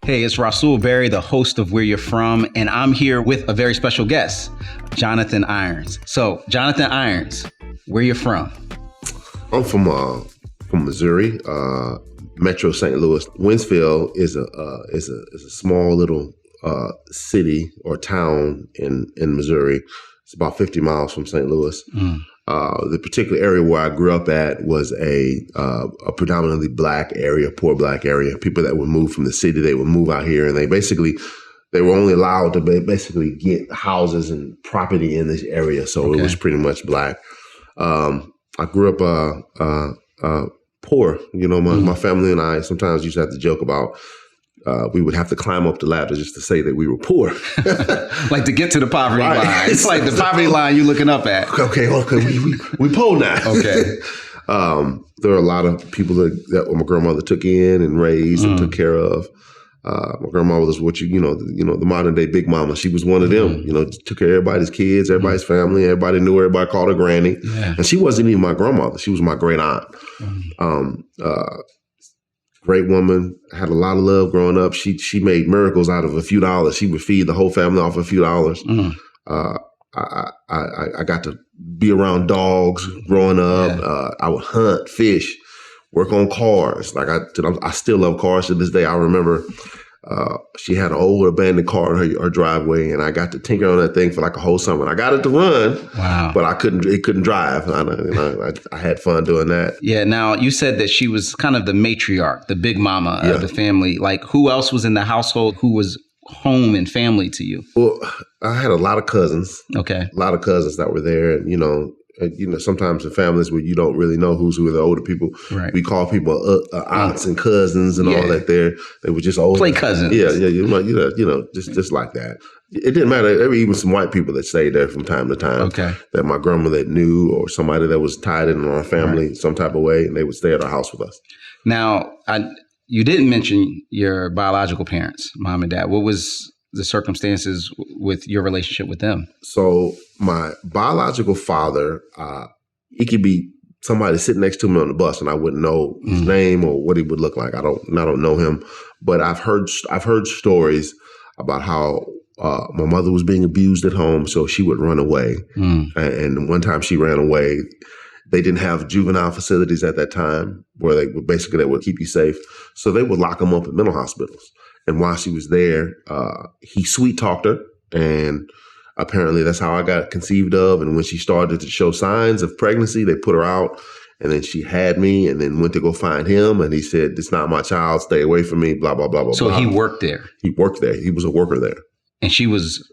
Hey, it's Rasul Berry, the host of Where You're From, and I'm here with a very special guest, Jonathan Irons. So, Jonathan Irons, where you from? I'm from Missouri, Metro St. Louis. Winsfield is a small little city or town in Missouri. It's about 50 miles from St. Louis. The particular area where I grew up at was a predominantly black area, poor black area. People that would move from the city, they would move out here, and they were only allowed to basically get houses and property in this area. So It was pretty much black. I grew up poor. You know, my family and I sometimes used to have to joke about we would have to climb up the ladder just to say that we were poor. Like to get to the poverty line. It's like the poverty line you're looking up at. Okay, we poor now. Okay. There are a lot of people that my grandmother took in and raised and took care of. My grandma was what the modern day big mama. She was one of them. You know, took care of everybody's kids, everybody's family. Everybody knew her. Everybody called her granny. Yeah. And she wasn't even my grandmother. She was my great aunt. Great woman, had a lot of love growing up. She made miracles out of a few dollars. She would feed the whole family off a few dollars. I got to be around dogs growing up. Yeah. I would hunt, fish, work on cars. Like I still love cars to this day. I remember she had an old abandoned car in her driveway, and I got to tinker on that thing for like a whole summer. I got it to run, but it couldn't drive. I had fun doing that. Yeah. Now, you said that she was kind of the matriarch, the big mama of the family. Like, who else was in the household who was home and family to you? Well, I had a lot of cousins. Okay. A lot of cousins that were there, and sometimes in families where you don't really know who are the older people, we call people aunts and cousins and all that. They were just older. Play cousins. Yeah, just like that. It didn't matter. There were even some white people that stayed there from time to time. Okay. That my grandmother knew, or somebody that was tied in our family some type of way, and they would stay at our house with us. Now, you didn't mention your biological parents, mom and dad. What was the circumstances with your relationship with them? So my biological father, he could be somebody sitting next to me on the bus, and I wouldn't know his name or what he would look like. I don't know him, but I've heard stories about how my mother was being abused at home, so she would run away. And one time she ran away. They didn't have juvenile facilities at that time where they would keep you safe, so they would lock them up at mental hospitals. And while she was there, he sweet talked her, and apparently that's how I got conceived of. And when she started to show signs of pregnancy, they put her out, and then she had me, and then went to go find him, and he said, "It's not my child. Stay away from me." Blah blah blah blah. So he worked there. He worked there. He was a worker there. And she was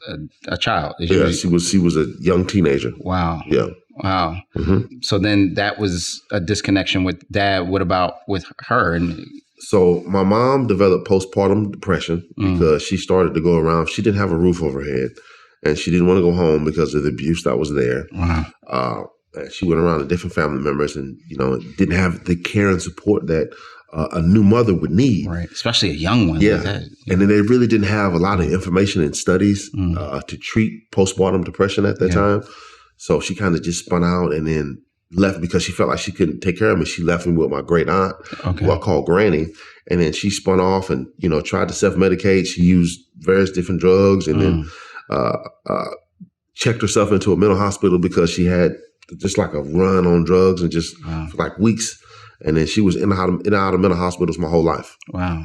a child. She was a young teenager. Wow. Yeah. Wow. So then that was a disconnection with dad. What about with her? So my mom developed postpartum depression because she started to go around. She didn't have a roof over her head, and she didn't want to go home because of the abuse that was there. Wow. She went around to different family members, and didn't have the care and support that a new mother would need. Right, especially a young one. Yeah. Like that. And then they really didn't have a lot of information and studies to treat postpartum depression at that time. So she kind of just spun out and then left because she felt like she couldn't take care of me. She left me with my great aunt, who I call Granny. And then she spun off and, tried to self-medicate. She used various different drugs, and then checked herself into a mental hospital because she had just like a run on drugs, and just for like weeks. And then she was in and out of mental hospitals my whole life. Wow.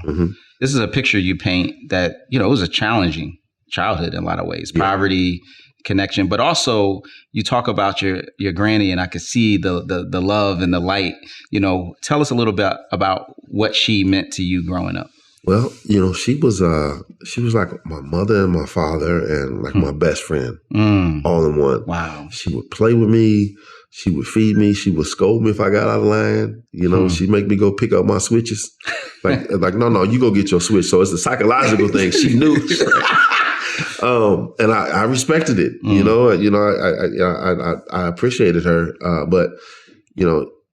This is a picture you paint that, it was a challenging childhood in a lot of ways. Poverty, connection, but also you talk about your granny, and I could see the love and the light. Tell us a little bit about what she meant to you growing up. Well, she was like my mother and my father and like my best friend, all in one. Wow. She would play with me. She would feed me. She would scold me if I got out of line. She'd make me go pick up my switches. Like, no, you go get your switch. So it's a psychological thing. She knew. And I respected it. I appreciated her. But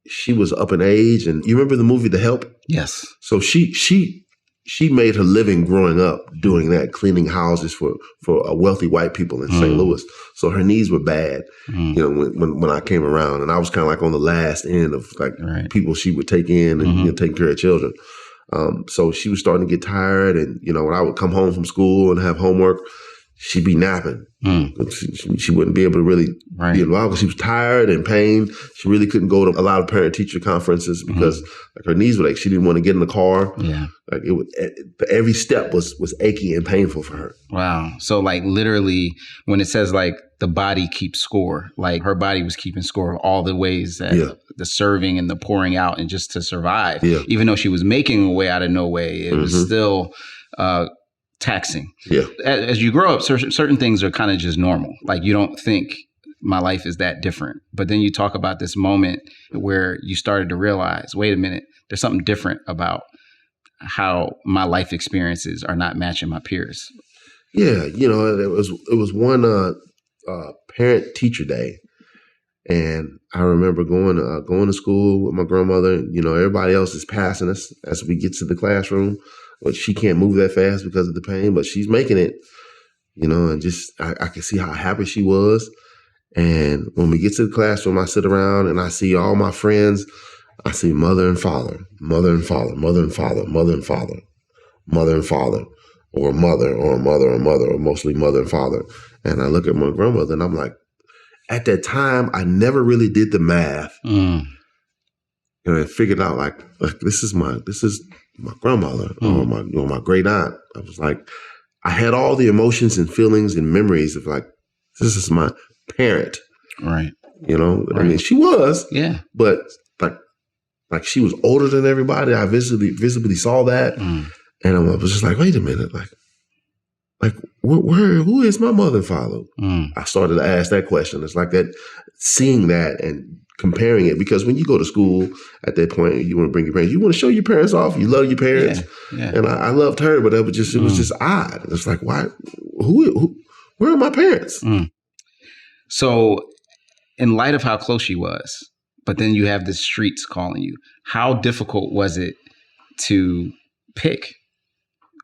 she was up in age, and you remember the movie The Help? Yes. So she made her living growing up doing that, cleaning houses for wealthy white people in St. Louis. So her needs were bad, when I came around, and I was kind of like on the last end of like people she would take in and taking care of children. So she was starting to get tired. And, when I would come home from school and have homework, she'd be napping. She wouldn't be able to really be involved because she was tired and pain. She really couldn't go to a lot of parent-teacher conferences because her knees were like, she didn't want to get in the car. Yeah. Like every step was achy and painful for her. Wow. So like literally when it says like the body keeps score, like her body was keeping score of all the ways that the serving and the pouring out and just to survive. Yeah. Even though she was making a way out of no way, it was still taxing. Yeah. As you grow up, certain things are kind of just normal. Like you don't think my life is that different. But then you talk about this moment where you started to realize, wait a minute, there's something different about how my life experiences are not matching my peers. Yeah. It was one parent teacher day. And I remember going to school with my grandmother. Everybody else is passing us as we get to the classroom. But she can't move that fast because of the pain, but she's making it, and just I could see how happy she was. And when we get to the classroom, I sit around and I see all my friends. I see mother and father, mother and father, mother and father, mother and father, mother and father, or mother or mother or mother, or mostly mother and father. And I look at my grandmother and I'm like, at that time, I never really did the math. And I figured out like this is my grandmother or my great aunt. I was like, I had all the emotions and feelings and memories of like, this is my parent. Right. I mean, she was. Yeah. But like she was older than everybody. I visibly saw that. And I was just like, wait a minute. Like who is my mother and father? I started to ask that question. It's like that, seeing that and comparing it, because when you go to school at that point, you want to bring your parents. You want to show your parents off. You love your parents, and I loved her, but it was just odd. It's like, why? Who? Where are my parents? So, in light of how close she was, but then you have the streets calling you. How difficult was it to pick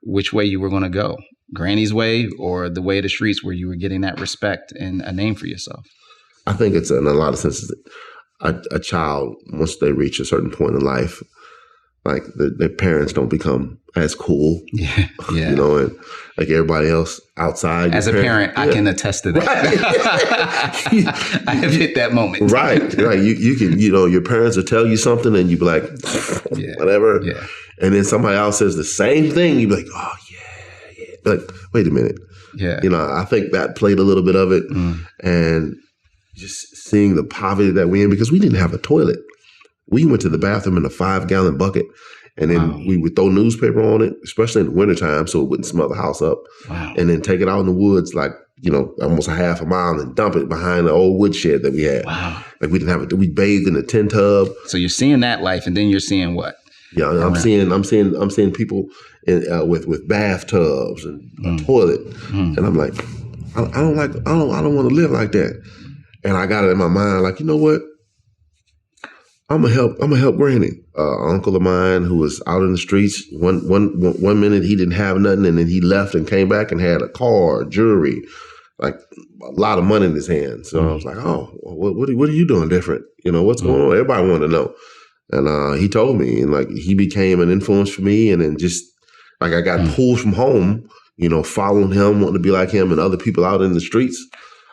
which way you were going to go? Granny's way or the way of the streets where you were getting that respect and a name for yourself? I think it's in a lot of senses. A child, once they reach a certain point in life, like their parents don't become as cool. Yeah. And like everybody else outside. As a parent, I can attest to that. Right. I have hit that moment. Right. You can, your parents will tell you something and you be like, whatever. Yeah. And then somebody else says the same thing. You be like, oh yeah. Like, wait a minute. Yeah. I think that played a little bit of it. And just seeing the poverty that we're in, because we didn't have a toilet. We went to the bathroom in a 5-gallon bucket, and then we would throw newspaper on it, especially in the wintertime, so it wouldn't smell the house up. Wow. And then take it out in the woods, like, almost a half a mile, and dump it behind the old woodshed that we had. Wow. Like we didn't have we bathed in a tin tub. So you're seeing that life, and then you're seeing what? Yeah, I'm seeing people with bathtubs and a toilet, and I'm like, I don't want to live like that. And I got it in my mind, like, you know what? I'm gonna help Granny. Uncle of mine who was out in the streets. One minute he didn't have nothing, and then he left and came back and had a car, jewelry, like a lot of money in his hands. So I was like, oh, what are you doing different? What's going on? Everybody wanted to know. And he told me, and like he became an influence for me. And then just like I got pulled from home, following him, wanting to be like him, and other people out in the streets.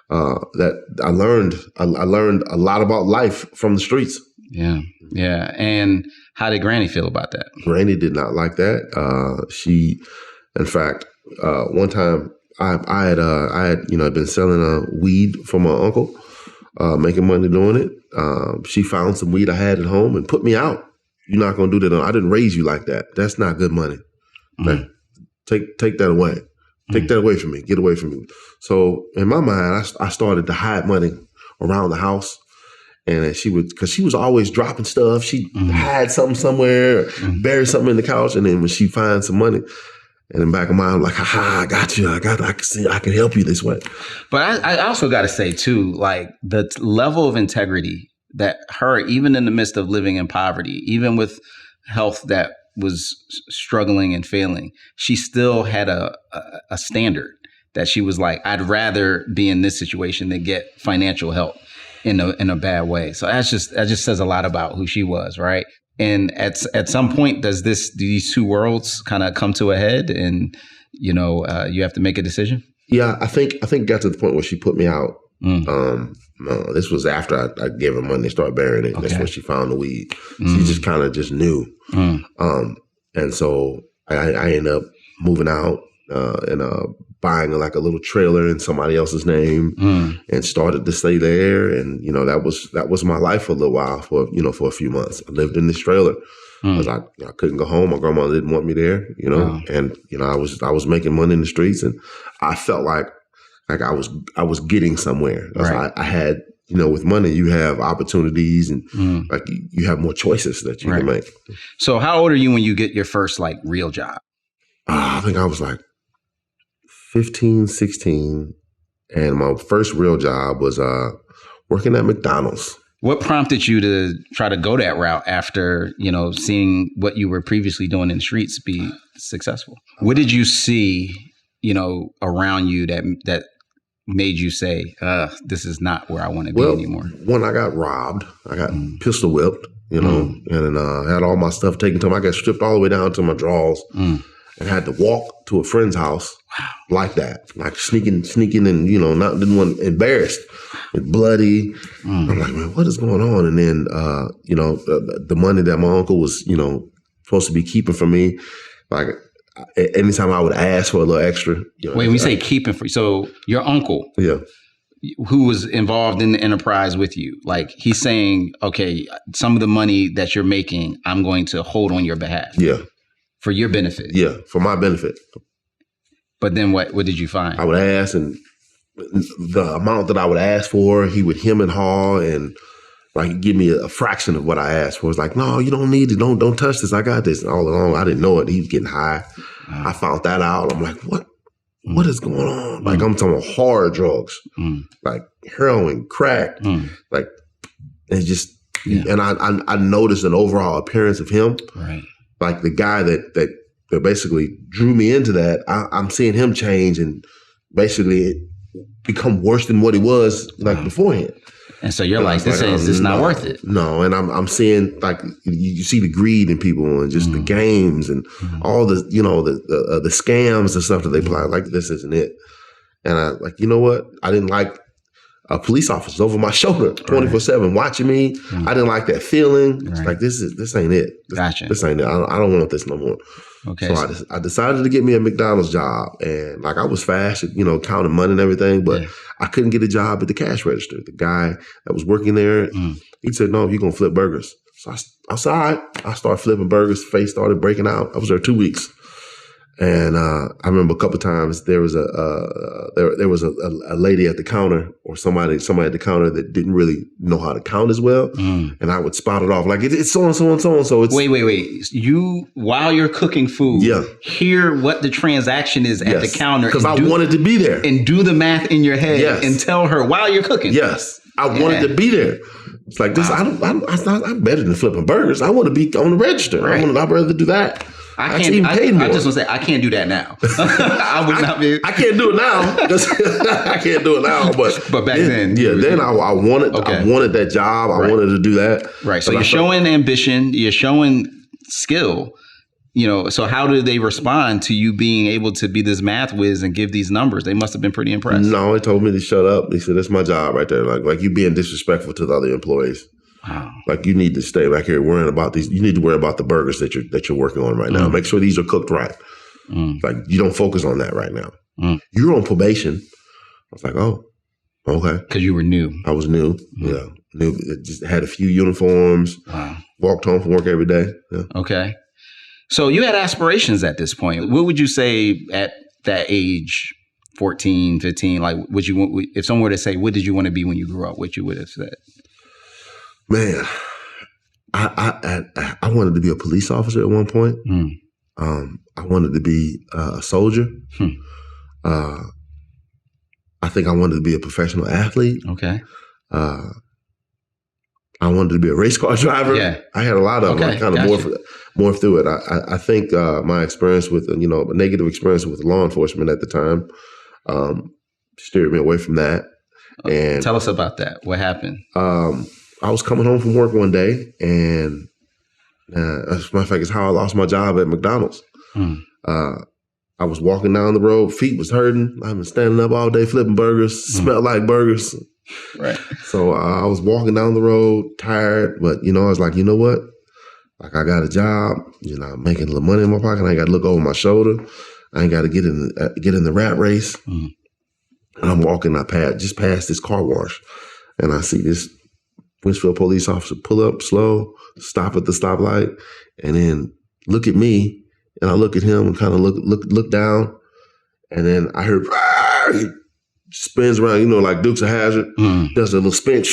That I learned a lot about life from the streets. Yeah. And how did Granny feel about that? Granny did not like that. She, in fact, one time I had been selling weed for my uncle, making money doing it. She found some weed I had at home and put me out. You're not gonna do that. I didn't raise you like that. That's not good money. Like, take that away. Take that away from me. Get away from me. So in my mind, I started to hide money around the house. And because she was always dropping stuff. She hide something somewhere, bury something in the couch. And then when she finds some money, and in the back of my mind, I'm like, I got you. I can see, I can help you this way. But I also got to say too, like the level of integrity that her, even in the midst of living in poverty, even with health that was struggling and failing, she still had a standard that she was like, I'd rather be in this situation than get financial help in a bad way. So that just says a lot about who she was, right? And at some point, do these two worlds kind of come to a head, and you have to make a decision? Yeah, I think it got to the point where she put me out. This was after I gave her money to start burying it. Okay. That's when she found the weed. She just kind of just knew. And so I ended up moving out and buying like a little trailer in somebody else's name and started to stay there. And, that was my life for a little while for a few months. I lived in this trailer because I couldn't go home. My grandmother didn't want me there, and, I was making money in the streets, and I felt like I was getting somewhere. Right. I had, with money, you have opportunities and like you have more choices that you can make. So how old are you when you get your first like real job? I think I was like 15, 16. And my first real job was working at McDonald's. What prompted you to try to go that route after, seeing what you were previously doing in the streets be successful? What did you see, around you that made you say, this is not where I want to be anymore? When I got robbed, I got pistol whipped, and had all my stuff taken to me. I got stripped all the way down to my drawers and had to walk to a friend's house like that, like sneaking and, didn't want embarrassed, bloody. I'm like, man, what is going on? And then, the money that my uncle was, supposed to be keeping for me, like, anytime I would ask for a little extra. Wait, when you say keeping for, so your uncle, who was involved in the enterprise with you, like he's saying, okay, some of the money that you're making, I'm going to hold on your behalf. Yeah. For your benefit. Yeah, for my benefit. But then what did you find? I would ask, and the amount that I would ask for, he would hem and haw and like give me a fraction of what I asked for. It's like, no, you don't need it. Don't touch this. I got this. And all along, I didn't know it. He was getting high. I found that out. I'm like, what is going on? Like, I'm talking about hard drugs, like heroin, crack, like, and just, and I noticed an overall appearance of him. Right. Like the guy that basically drew me into that, I'm seeing him change and basically become worse than what he was like beforehand. And so you're like, this is not worth it. No, and I'm seeing like you see the greed in people and just the games and all the the scams and stuff that they play. Like, this isn't it. And I like, you know what? I didn't like a police officer over my shoulder 24/7 watching me. I didn't like that feeling. It's like, this ain't it. This ain't it. I don't want this no more. Okay. So I decided to get me a McDonald's job, and like I was fast at, counting money and everything, but I couldn't get a job at the cash register. The guy that was working there, he said, no, you're going to flip burgers. So I said, all right. I started flipping burgers. Face started breaking out. I was there 2 weeks. And I remember a couple of times there was a lady at the counter, or somebody at the counter that didn't really know how to count as well, and I would spot it off like it's so and so and so and so. It's wait. You, while you're cooking food, hear what the transaction is at the counter because I wanted to be there and do the math in your head and tell her while you're cooking. Yes, I wanted to be there. It's like this. I'm better than flipping burgers. I want to be on the register. Right. I'd rather do that. I just want to say I can't do that now. I would not be. I can't do it now. I can't do it now. But back then, then I wanted. I wanted that job. I wanted to do that. Right. So you're showing ambition. You're showing skill. So how did they respond to you being able to be this math whiz and give these numbers? They must have been pretty impressed. No, they told me to shut up. They said, that's my job right there. Like you being disrespectful to the other employees. Wow. Like, you need to stay back here worrying about these. You need to worry about the burgers that you're working on right now. Make sure these are cooked right. Like, you don't focus on that right now. You're on probation. I was like, oh, okay. Because you were new. I was new. Yeah. New. Just had a few uniforms. Wow. Walked home from work every day. Yeah. Okay. So you had aspirations at this point. What would you say at that age, 14, 15? Like, if someone were to say, what did you want to be when you grew up? What you would have said? Man, I wanted to be a police officer at one point. I wanted to be a soldier. I think I wanted to be a professional athlete. Okay. I wanted to be a race car driver. Yeah. I had a lot of them. I kind of morphed through it. I think my experience with, a negative experience with law enforcement at the time steered me away from that. And tell us about that. What happened? I was coming home from work one day, and As a matter of fact, it's how I lost my job at McDonald's. I was walking down the road, feet was hurting. I've been standing up all day flipping burgers, smelled like burgers. Right. So I was walking down the road, tired, but I was like, you know what? Like I got a job, I'm making a little money in my pocket. I ain't got to look over my shoulder. I ain't got to get in the rat race. And I'm walking, I just past this car wash, and I see this Winchfield police officer pull up slow, stop at the stoplight, and then look at me. And I look at him and kind of look down, and then I heard he spins around, like Dukes of Hazzard, does a little spin,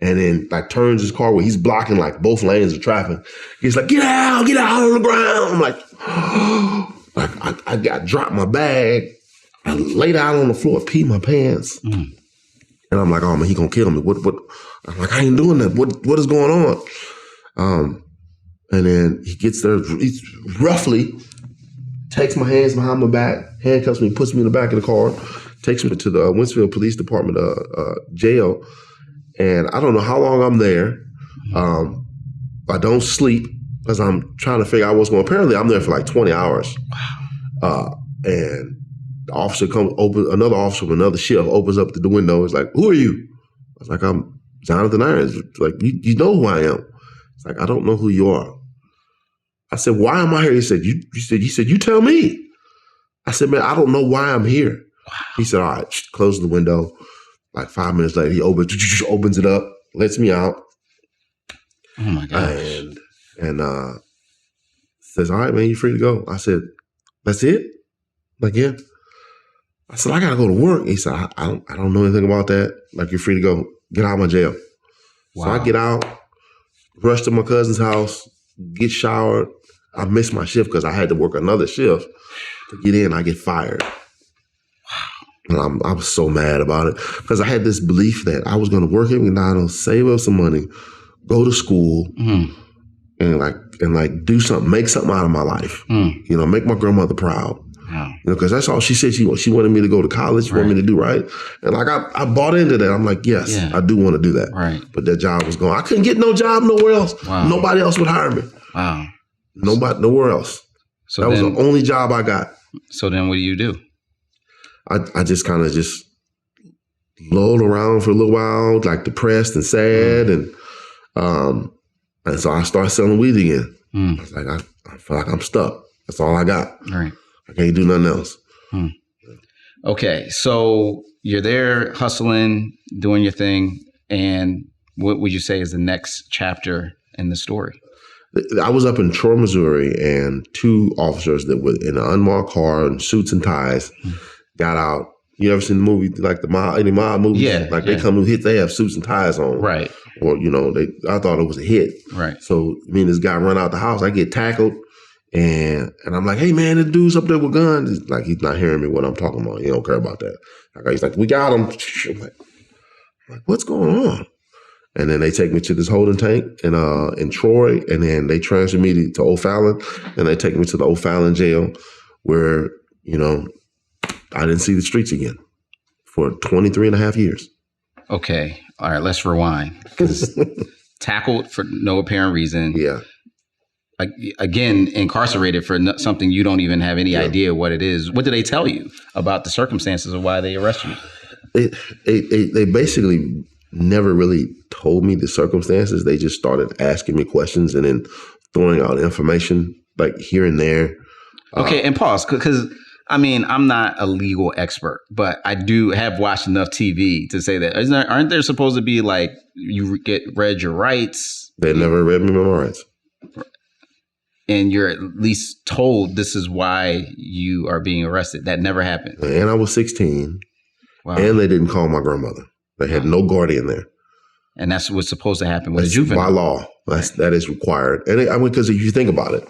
and then like turns his car where he's blocking like both lanes of traffic. He's like, get out on the ground. I'm like, I dropped my bag, I laid out on the floor, peed my pants, and I'm like, oh man, he gonna kill me. What? I'm like, I ain't doing that. What is going on? And then he gets there, he roughly takes my hands behind my back, handcuffs me, puts me in the back of the car, takes me to the Winchfield Police Department jail. And I don't know how long I'm there. I don't sleep because I'm trying to figure out what's going on. Apparently, I'm there for like 20 hours. And the officer another officer from another shift opens up the window. It's like, who are you? I was like, I'm Jonathan Irons. Like, you know who I am. It's like, I don't know who you are. I said, why am I here? He said, you tell me. I said, man, I don't know why I'm here. Wow. He said, all right, close the window. Like 5 minutes later, he opens it up, lets me out. Oh my gosh. And says, all right, man, you're free to go. I said, that's it? Like, yeah. I said, I gotta go to work. He said, I don't know anything about that. Like, you're free to go. Get out of my jail. Wow. So I get out, rush to my cousin's house, get showered. I missed my shift because I had to work another shift to get in. I get fired. Wow. And I was so mad about it because I had this belief that I was going to work at McDonald's, save up some money, go to school, and do something, make something out of my life. Make my grandmother proud. Wow. Because that's all she said. She wanted me to go to college, she wanted me to do right. And like I bought into that. I'm like, yes, I do want to do that. Right. But that job was gone. I couldn't get no job nowhere else. Wow. Nobody else would hire me. Wow. Nowhere else. So that was the only job I got. So then what do you do? I just kind of just lulled around for a little while, like depressed and sad. And so I started selling weed again. I was like, I feel like I'm stuck. That's all I got. Right. I can't do nothing else. Okay. So you're there hustling, doing your thing. And what would you say is the next chapter in the story? I was up in Troy, Missouri, and two officers that were in an unmarked car in suits and ties got out. You ever seen the movie, like any mob movies? Yeah. Like they come to hit, they have suits and ties on. Right. Or, I thought it was a hit. Right. So me and this guy run out the house. I get tackled. And I'm like, hey, man, the dude's up there with guns. Like, he's not hearing me what I'm talking about. He don't care about that. He's like, we got him. I'm like, what's going on? And then they take me to this holding tank in Troy, and then they transfer me to O'Fallon, and they take me to the O'Fallon jail where, I didn't see the streets again for 23 and a half years. Okay. All right, let's rewind. Tackled for no apparent reason. Yeah. Again, incarcerated for something you don't even have any idea what it is. What did they tell you about the circumstances of why they arrested you? They basically never really told me the circumstances. They just started asking me questions and then throwing out information like here and there. Okay, and pause, because I'm not a legal expert, but I do have watched enough TV to say that aren't there supposed to be like you get read your rights? They never read me my rights. And you're at least told this is why you are being arrested. That never happened. And I was 16. Wow. And they didn't call my grandmother. They had no guardian there. And that's what's supposed to happen with a juvenile. By law. That is required. And because if you think about it,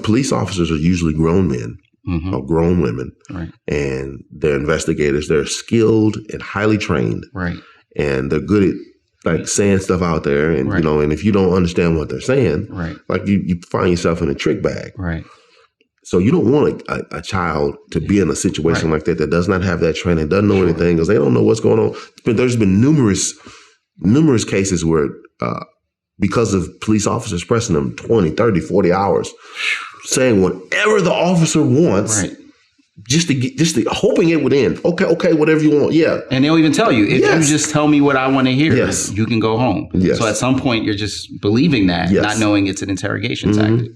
police officers are usually grown men or grown women. Right. And they're investigators. They're skilled and highly trained. Right. And they're good at saying stuff out there, and and if you don't understand what they're saying, like you find yourself in a trick bag. Right. So you don't want a child to be in a situation like that does not have that training, doesn't know anything, because they don't know what's going on. But there's been numerous cases where because of police officers pressing them 20, 30, 40 hours, saying whatever the officer wants. Right. Just to hoping it would end. Okay, whatever you want. Yeah. And they'll even tell you, if you just tell me what I want to hear, you can go home. Yes. So at some point you're just believing that, not knowing it's an interrogation tactic.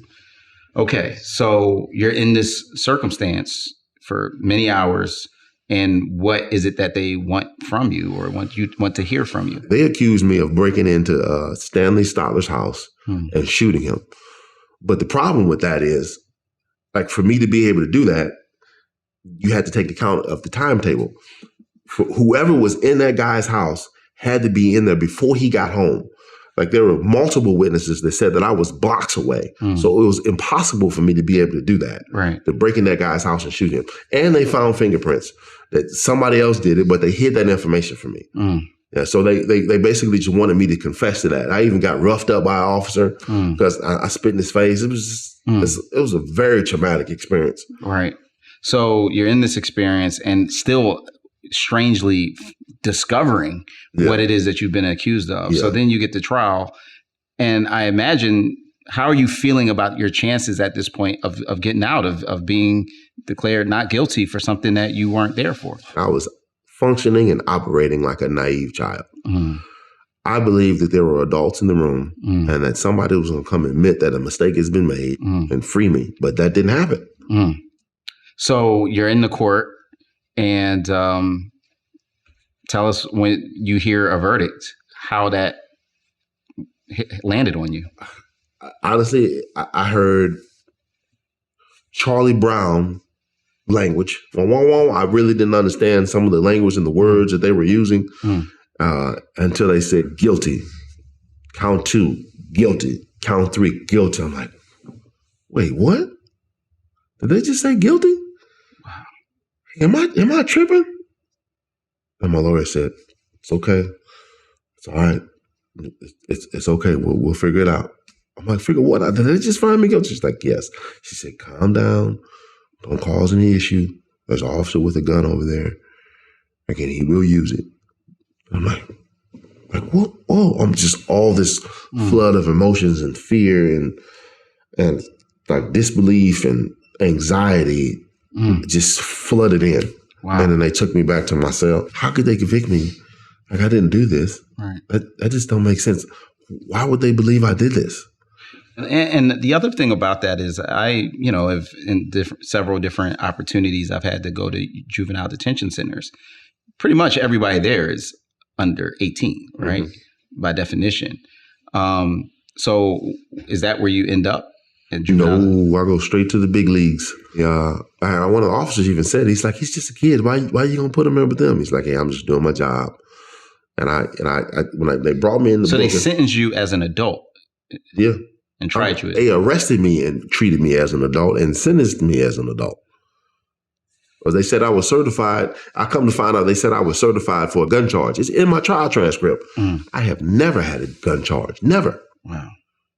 Okay. So you're in this circumstance for many hours, and what is it that they want from you or want to hear from you? They accused me of breaking into Stanley Stotler's house and shooting him. But the problem with that is, like, for me to be able to do that, you had to take account of the timetable. Whoever was in that guy's house had to be in there before he got home. Like, there were multiple witnesses that said that I was blocks away. So it was impossible for me to be able to do that. Right. To break in that guy's house and shoot him. And they found fingerprints that somebody else did it, but they hid that information from me. Yeah, so they basically just wanted me to confess to that. I even got roughed up by an officer because I spit in his face. It was a very traumatic experience. Right. So you're in this experience and still strangely discovering what it is that you've been accused of. So then you get to trial. And I imagine, how are you feeling about your chances at this point of getting out, of being declared not guilty for something that you weren't there for? I was functioning and operating like a naive child. I believed that there were adults in the room and that somebody was going to come admit that a mistake has been made and free me. But that didn't happen. So you're in the court, and tell us, when you hear a verdict, how that landed on you. Honestly, I heard Charlie Brown language. I really didn't understand some of the language and the words that they were using until they said guilty. Count 2, guilty. Count 3, guilty. I'm like, wait, what? Did they just say guilty? Wow. Am I tripping? And my lawyer said, it's okay. It's all right. It's okay. We'll figure it out. I'm like, figure what out? Did they just find me guilty? She's like, yes. She said, calm down. Don't cause any issue. There's an officer with a gun over there. Again, he will use it. I'm like, what? Oh, I'm just all this flood of emotions and fear and like disbelief and anxiety just flooded in. Wow. And then they took me back to my cell. How could they convict me? Like, I didn't do this. Right. That just don't make sense. Why would they believe I did this? And the other thing about that is, I, have in several different opportunities, I've had to go to juvenile detention centers. Pretty much everybody there is under 18, right? By definition. So is that where you end up? No, I go straight to the big leagues. Yeah, one of the officers even said, he's like, he's just a kid. Why are you gonna put him in with them? He's like, hey, I'm just doing my job. And when they brought me in, so they sentenced you as an adult. Yeah. And tried you. They arrested me and treated me as an adult and sentenced me as an adult. Or they said I was certified. I come to find out they said I was certified for a gun charge. It's in my trial transcript. I have never had a gun charge. Never. Wow.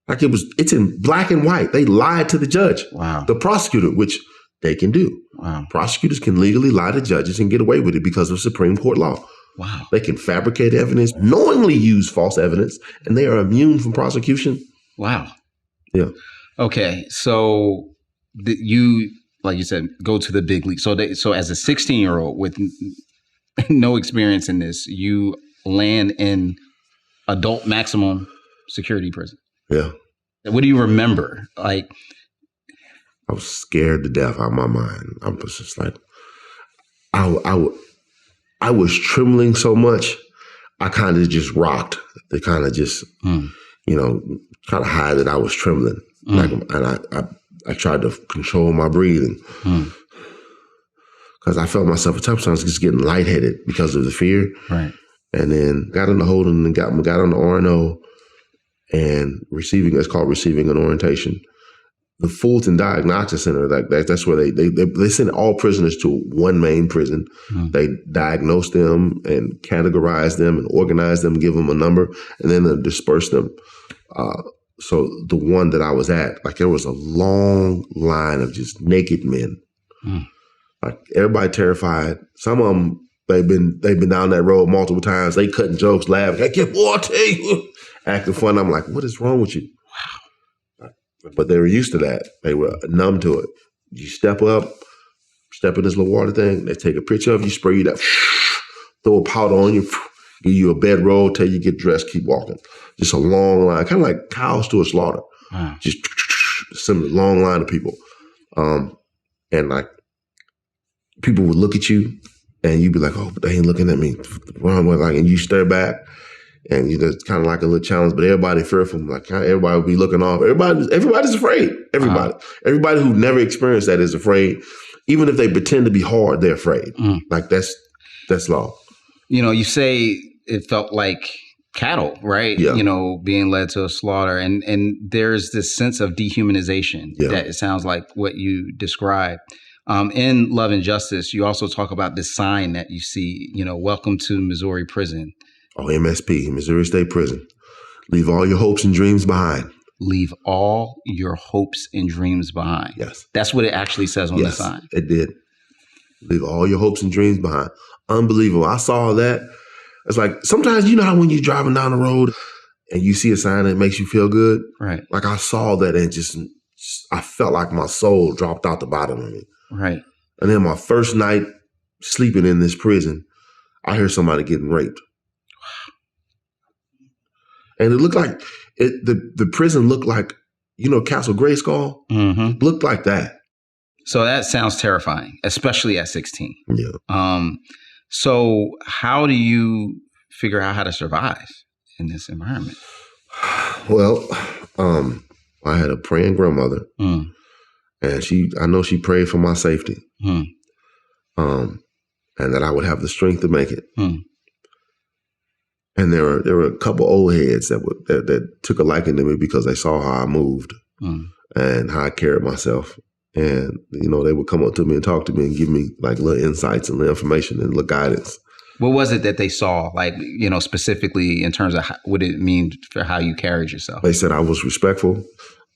Like, it's in black and white. They lied to the judge. Wow. The prosecutor, which they can do. Wow. Prosecutors can legally lie to judges and get away with it because of Supreme Court law. Wow. They can fabricate evidence, knowingly use false evidence, and they are immune from prosecution. Wow. Yeah. Okay. So you, like you said, go to the big league. So as a 16-year-old with no experience in this, you land in adult maximum security prison. Yeah. What do you remember? Like, I was scared to death out of my mind. I was just like, I was trembling so much, I kind of just rocked. They kind of just, try to hide that I was trembling. And I tried to control my breathing. Because I felt myself at times just getting lightheaded because of the fear. Right. And then got into holding and got on the RNO and it's called receiving an orientation. The Fulton Diagnosis Center, that's where they send all prisoners to one main prison. They diagnose them and categorize them and organize them, give them a number, and then they disperse them. So the one that I was at, like, there was a long line of just naked men. Like, everybody terrified. Some of them, they've been down that road multiple times. They cutting jokes, laughing. Like, boy, I tell you. acting fun. I'm like, what is wrong with you? Wow. But they were used to that. They were numb to it. You step up, step in this little water thing, they take a picture of you, spray you that, throw a powder on you, give you a bedroll, tell you get dressed, keep walking. Just a long line, kind of like cows to a slaughter. Wow. Just some long line of people. And like, people would look at you and you'd be like, oh, but they ain't looking at me. And you stare back and it's kind of like a little challenge, but everybody fearful. Like everybody would be looking off. Everybody's afraid. Everybody. Everybody who never experienced that is afraid. Even if they pretend to be hard, they're afraid. Like that's law. You say it felt like cattle, right? Yeah. Being led to a slaughter. And there's this sense of dehumanization that it sounds like what you described. In Love and Justice, you also talk about this sign that you see, welcome to Missouri prison. Oh, MSP, Missouri State Prison. Leave all your hopes and dreams behind. Leave all your hopes and dreams behind. Yes. That's what it actually says on the sign. It did. Leave all your hopes and dreams behind. Unbelievable. I saw that. It's like, sometimes you know how when you're driving down the road and you see a sign that makes you feel good? Right. Like I saw that and just I felt like my soul dropped out the bottom of me. Right. And then my first night sleeping in this prison, I hear somebody getting raped. And it looked like the prison looked like, Castle Grayskull. Mm-hmm. Looked like that. So that sounds terrifying, especially at 16. Yeah. So how do you figure out how to survive in this environment? Well, I had a praying grandmother, and I know she prayed for my safety, and that I would have the strength to make it. And there were a couple old heads that took a liking to me because they saw how I moved and how I carried myself. And, they would come up to me and talk to me and give me like little insights and little information and little guidance. What was it that they saw, like, specifically in terms of what it mean for how you carried yourself? They said I was respectful.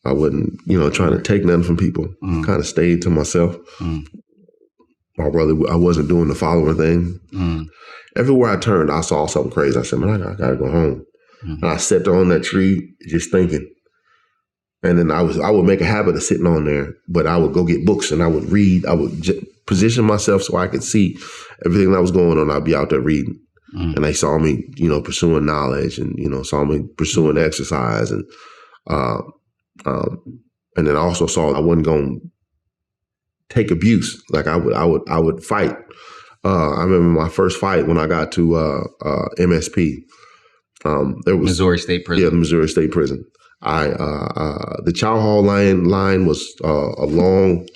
I wasn't, trying to take nothing from people. Kind of stayed to myself. I wasn't doing the following thing. Everywhere I turned, I saw something crazy. I said, man, I got to go home. And I sat there on that tree just thinking. And then I would make a habit of sitting on there, but I would go get books and I would read. I would position myself so I could see everything that was going on. I'd be out there reading. And they saw me, pursuing knowledge and, saw me pursuing exercise. And then I also saw I wasn't going to take abuse. Like I would fight. I remember my first fight when I got to MSP. There was Missouri State Prison. Yeah, the Missouri State Prison. The chow hall line was a long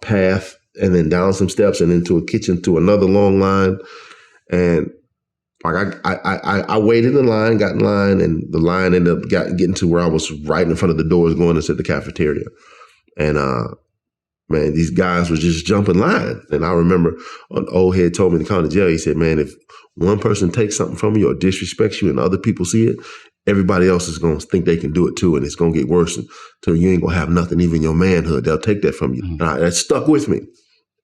path, and then down some steps, and into a kitchen to another long line. And like I waited in line, got in line, and the line ended up getting to where I was right in front of the doors going into the cafeteria. And man, these guys were just jumping line. And I remember an old head told me to come to jail. He said, man, if one person takes something from you or disrespects you and other people see it, everybody else is going to think they can do it too. And it's going to get worse until you ain't going to have nothing, even your manhood. They'll take that from you. And that stuck with me.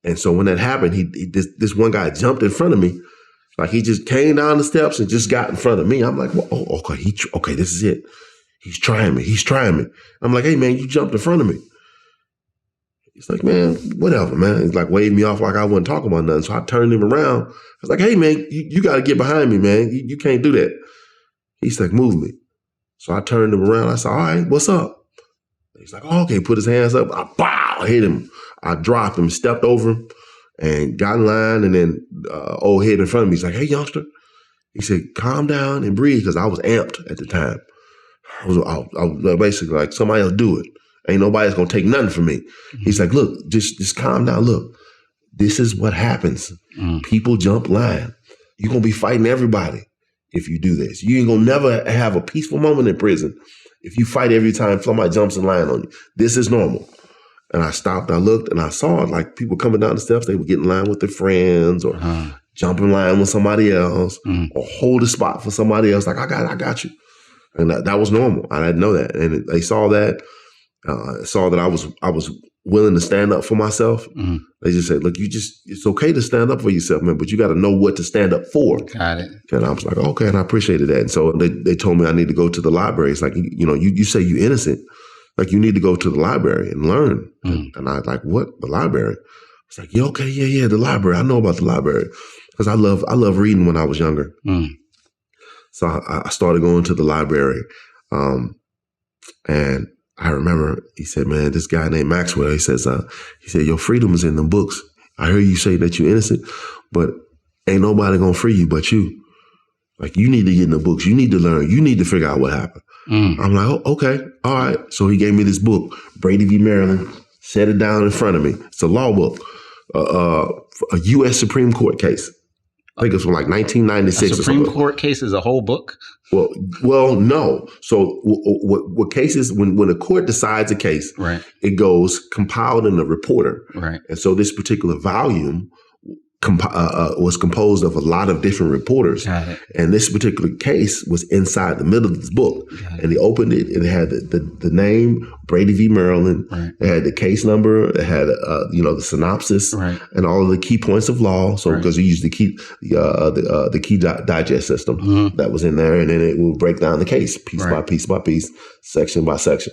And so when that happened, this one guy jumped in front of me. Like he just came down the steps and just got in front of me. I'm like, well, okay, this is it. He's trying me. I'm like, hey, man, you jumped in front of me. He's like, man, whatever, man. He's like waved me off like I wasn't talking about nothing. So I turned him around. I was like, hey, man, you got to get behind me, man. You can't do that. He's like, move me. So I turned him around. I said, all right, what's up? He's like, oh, okay, put his hands up. I hit him. I dropped him, stepped over him, and got in line. And then old head in front of me, he's like, hey, youngster. He said, calm down and breathe, because I was amped at the time. I was basically like, somebody else do it. Ain't nobody's going to take nothing from me. He's like, look, just calm down. Look, this is what happens. People jump line. You're going to be fighting everybody if you do this. You ain't going to never have a peaceful moment in prison if you fight every time somebody jumps in line on you. This is normal. And I stopped, I looked, and I saw like people coming down the steps. They would get in line with their friends or jump in line with somebody else or hold a spot for somebody else. Like, I got you. And that was normal. I didn't know that. And they saw that. Saw that I was willing to stand up for myself. They just said, look, it's okay to stand up for yourself, man, but you got to know what to stand up for. Got it. And I was like, okay, and I appreciated that. And so they told me I need to go to the library. It's like, you say you're innocent, like you need to go to the library and learn. And I was like, what? The library? It's like, yeah, okay, yeah, the library. I know about the library because I love reading when I was younger. So I started going to the library, and I remember he said, man, this guy named Maxwell, he said, your freedom is in the books. I hear you say that you're innocent, but ain't nobody gonna free you but you. Like, you need to get in the books. You need to learn. You need to figure out what happened. I'm like, oh, okay, all right. So he gave me this book, Brady v. Maryland, set it down in front of me. It's a law book, a U.S. Supreme Court case. I think it's from like 1996 or something. Supreme Court case is a whole book? Well, no. So what cases, when a court decides a case, right, it goes compiled in a reporter. Right. And so this particular volume was composed of a lot of different reporters. Got it. And this particular case was inside the middle of this book. And they opened it, and it had the name, Brady v. Maryland. Right. It had the case number. It had, the synopsis, right, and all of the key points of law. So because we used the key digest system that was in there, and then it would break down the case piece by piece by piece, section by section.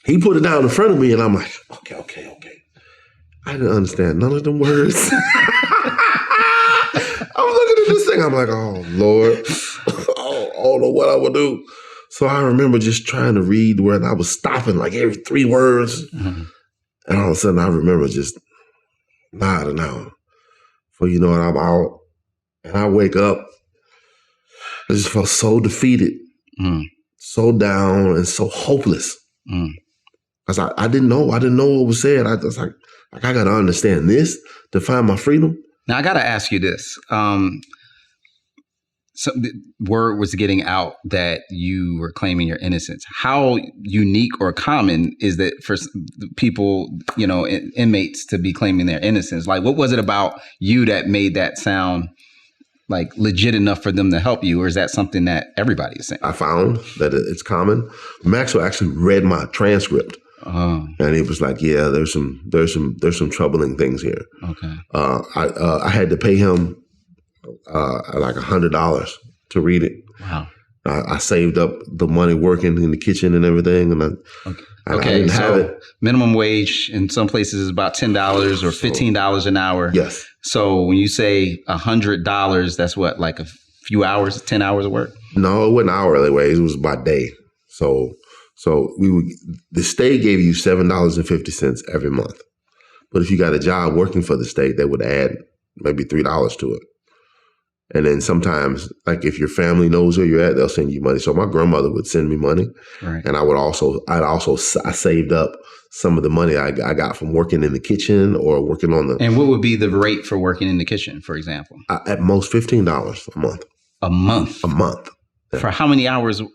He put it down in front of me, and I'm like, okay. I didn't understand none of them words. I'm looking at this thing. I'm like, oh, Lord. I don't know what I would do. So I remember just trying to read the word. I was stopping like every 3 words. And all of a sudden, I remember just nodding out. So, you know what, I'm out. And I wake up. I just felt so defeated, so down, and so hopeless. Because I didn't know. I didn't know what was said. I was like, I got to understand this to find my freedom. Now, I got to ask you this. So the word was getting out that you were claiming your innocence. How unique or common is that for people, inmates to be claiming their innocence? Like, what was it about you that made that sound like legit enough for them to help you? Or is that something that everybody is saying? I found that it's common. Maxwell actually read my transcript. And he was like, yeah, there's some troubling things here. Okay. I had to pay him like $100 to read it. Wow. I saved up the money working in the kitchen and everything, and I didn't have it. Minimum wage in some places is about $10 or $15 an hour. Yes. So when you say $100, that's what, like a few hours, 10 hours of work? No, it wasn't hourly wage. It was by day. So the state gave you $7.50 every month. But if you got a job working for the state, they would add maybe $3 to it. And then sometimes, like if your family knows where you're at, they'll send you money. So my grandmother would send me money. Right. And I saved up some of the money I got from working in the kitchen or working on the. And what would be the rate for working in the kitchen, for example? At most $15 a month. A month? A month. Yeah. For how many hours of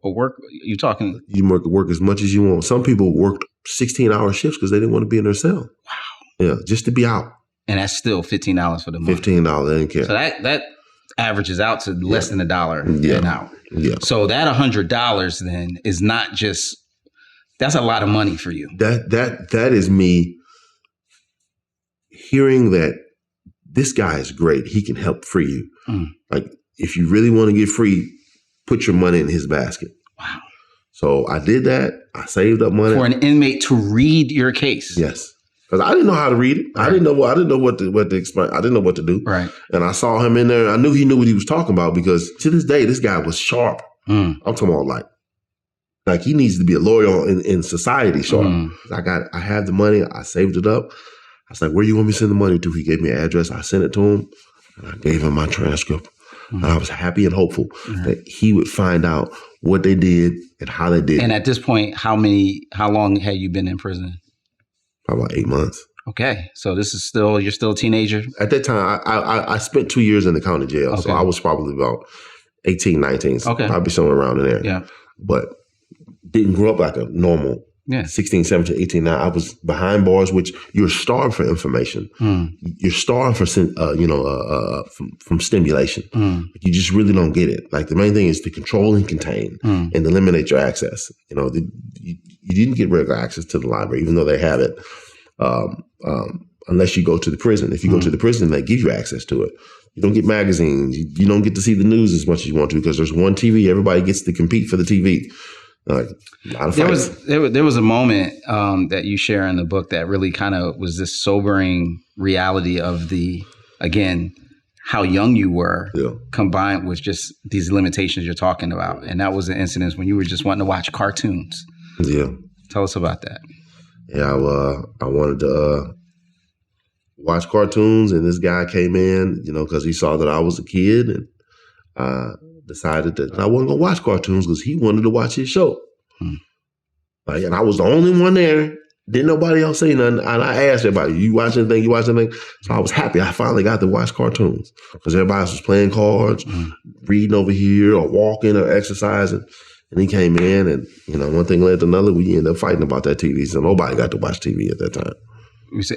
work are you talking? You work as much as you want. Some people worked 16-hour shifts because they didn't want to be in their cell. Wow. Yeah, just to be out. And that's still $15 for the month. $15, they didn't care. So that averages out to less than $1 an hour. Yeah. So that $100 then is not just, that's a lot of money for you. That is me hearing that this guy is great. He can help free you. Like, if you really want to get free, put your money in his basket. Wow. So I did that. I saved up money. For an inmate to read your case. Yes. Because I didn't know how to read it. Right. I didn't know what to explain. I didn't know what to do. Right. And I saw him in there. I knew he knew what he was talking about because to this day, this guy was sharp. I'm talking about like he needs to be a lawyer in society sharp. I have the money. I saved it up. I was like, where you want me to send the money to? He gave me an address. I sent it to him. And I gave him my transcript. And I was happy and hopeful that he would find out what they did and how they did it. And at this point, how long had you been in prison? About 8 months. Okay. So you're still a teenager? At that time, I spent 2 years in the county jail. Okay. So I was probably about 18, 19. So probably somewhere around in there. Yeah. But didn't grow up like a normal 16, 17, 18, 9. I was behind bars, which you're starved for information. You're starved for, from stimulation. You just really don't get it. Like the main thing is to control and contain and eliminate your access. you didn't get regular access to the library, even though they have it, unless you go to the prison. If you go to the prison, they give you access to it. You don't get magazines. You don't get to see the news as much as you want to because there's one TV. Everybody gets to compete for the TV. A lot of fights. There was a moment that you share in the book that really kind of was this sobering reality of how young you were, combined with just these limitations you're talking about. And that was an incident when you were just wanting to watch cartoons. Yeah. Tell us about that. Yeah, I wanted to watch cartoons, and this guy came in, because he saw that I was a kid, and decided that I wasn't going to watch cartoons because he wanted to watch his show. And I was the only one there. Didn't nobody else say nothing. And I asked everybody, you watch anything? So I was happy. I finally got to watch cartoons because everybody else was playing cards, reading over here or walking or exercising. And he came in and, one thing led to another. We ended up fighting about that TV. So nobody got to watch TV at that time.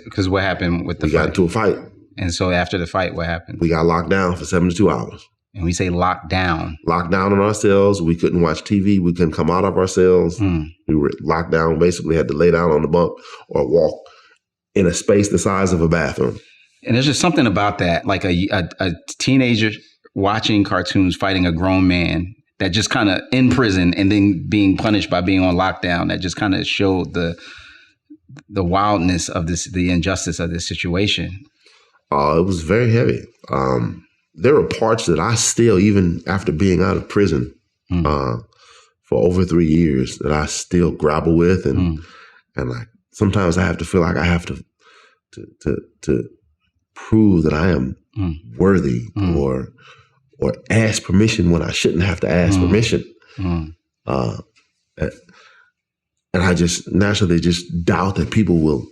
Because what happened with the fight? We got into a fight. And so after the fight, what happened? We got locked down for 72 hours. And we say locked down. Locked down in our cells. We couldn't watch TV. We couldn't come out of our cells. We were locked down. Basically had to lay down on the bunk or walk in a space the size of a bathroom. And there's just something about that, like a teenager watching cartoons fighting a grown man that just kind of in prison and then being punished by being on lockdown. That just kind of showed the wildness of the injustice of this situation. It was very heavy. There are parts that I still, even after being out of prison for over 3 years, that I still grapple with, and like sometimes I have to feel like I have to prove that I am worthy or ask permission when I shouldn't have to ask permission. And I just naturally just doubt that people will,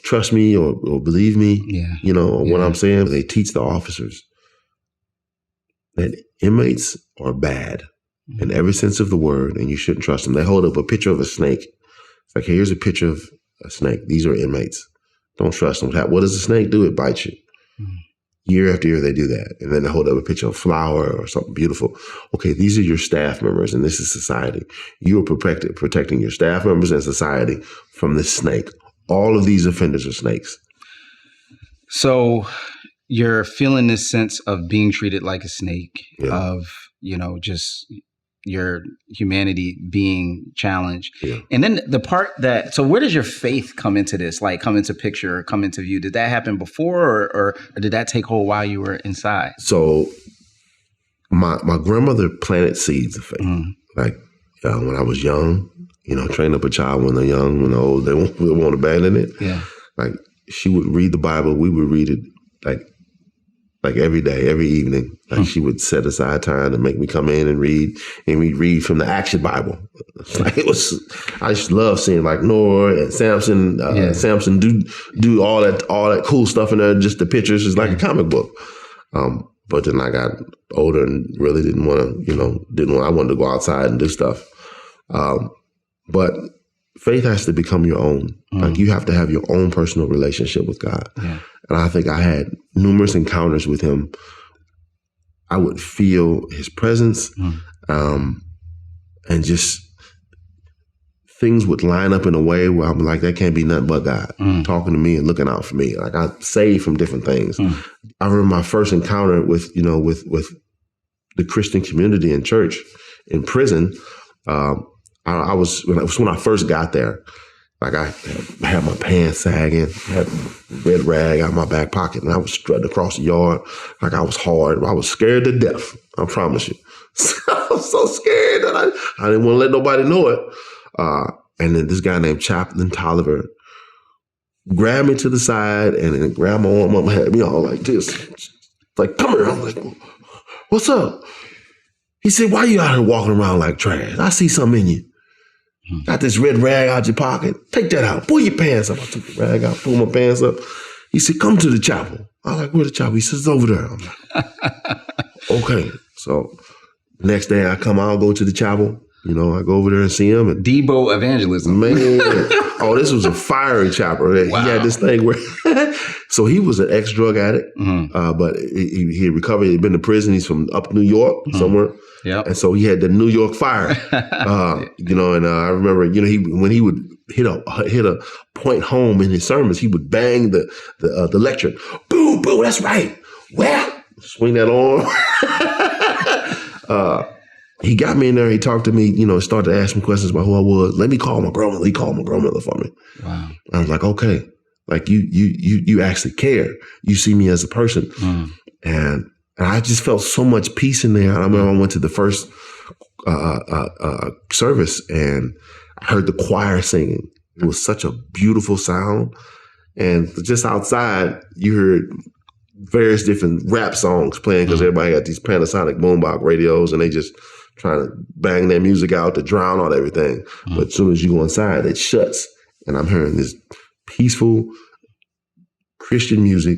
trust me or believe me, what I'm saying. They teach the officers that inmates are bad in every sense of the word, and you shouldn't trust them. They hold up a picture of a snake. It's like, here's a picture of a snake. These are inmates. Don't trust them. What does a snake do? It bites you. Year after year, they do that. And then they hold up a picture of a flower or something beautiful. Okay, these are your staff members, and this is society. You are protecting your staff members and society from this snake. All of these offenders are snakes. So you're feeling this sense of being treated like a snake, of, just your humanity being challenged. Yeah. And then the part so where does your faith come into this, like come into picture or come into view? Did that happen before or did that take hold while you were inside? So my grandmother planted seeds of faith. Like when I was young, train up a child when they're young, when they're old, they won't abandon it. Yeah. Like she would read the Bible. We would read it like every day, every evening. Like she would set aside time to make me come in and read, and we'd read from the Action Bible. Like I just love seeing like Noah and Samson, Samson do all that cool stuff in there. Just the pictures is like a comic book. But then I got older and really didn't want to, I wanted to go outside and do stuff. But faith has to become your own. Like you have to have your own personal relationship with God. Yeah. And I think I had numerous encounters with him. I would feel his presence, and just things would line up in a way where I'm like, that can't be nothing but God talking to me and looking out for me. Like I saved from different things. I remember my first encounter with the Christian community in church, in prison. I was when I first got there. Like I had my pants sagging, had a red rag out of my back pocket, and I was strutting across the yard like I was hard. I was scared to death, I promise you. I was so scared that I didn't want to let nobody know it. And then this guy named Chaplain Tolliver grabbed me to the side and then grabbed my arm up and had me all like this. Like, come here. I'm like, what's up? He said, why you out here walking around like trash? I see something in you. Got this red rag out your pocket. Take that out. Pull your pants up. I took the rag out, pulled my pants up. He said, come to the chapel. I was like, where's the chapel? He says, it's over there. I'm like, okay. So next day I come out, go to the chapel. You know, I go over there and see him. And Debo evangelism. Man, this was a fiery chapter. Wow. He had this thing where, so he was an ex-drug addict, but he had recovered. He'd been to prison. He's from up New York somewhere. Yeah. And so he had the New York fire, you know, and I remember, you know, when he would hit a point home in his sermons, he would bang the lectern. Boom, boom, that's right. Well, swing that on. He got me in there. He talked to me, you know, started to ask me questions about who I was. Let me call my grandmother. He called my grandmother for me. Wow. I was like, okay, like you actually care. You see me as a person. And I just felt so much peace in there. I remember I went to the first service and I heard the choir singing. It was such a beautiful sound. And just outside, you heard various different rap songs playing because everybody got these Panasonic boombox radios and they just trying to bang their music out to drown out everything. But as soon as you go inside, it shuts. And I'm hearing this peaceful Christian music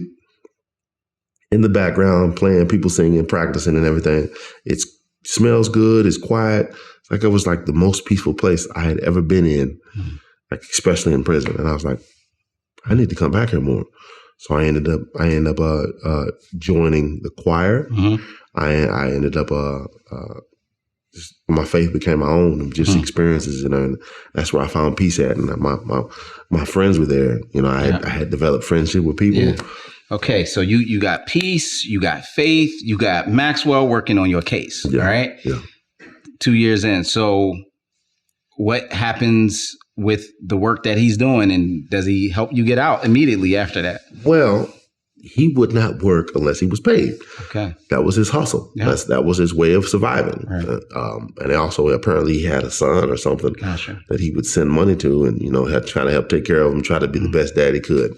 in the background, playing, people singing, practicing and everything. It smells good. It's quiet. It's like it was like the most peaceful place I had ever been in, like especially in prison. And I was like, I need to come back here more. So I ended up joining the choir. I ended up my faith became my own, and just experiences, you know, and that's where I found peace at. And my friends were there. You know, I had developed friendship with people. Yeah. Okay, so you got peace, you got faith, you got Maxwell working on your case, all right? Yeah. 2 years in. So what happens with the work that he's doing, and does he help you get out immediately after that? Well, he would not work unless he was paid. Okay. That was his hustle. Yeah. That was his way of surviving. Right. And also, apparently, he had a son or something that he would send money to and, you know, trying to help take care of him, try to be the best dad he could.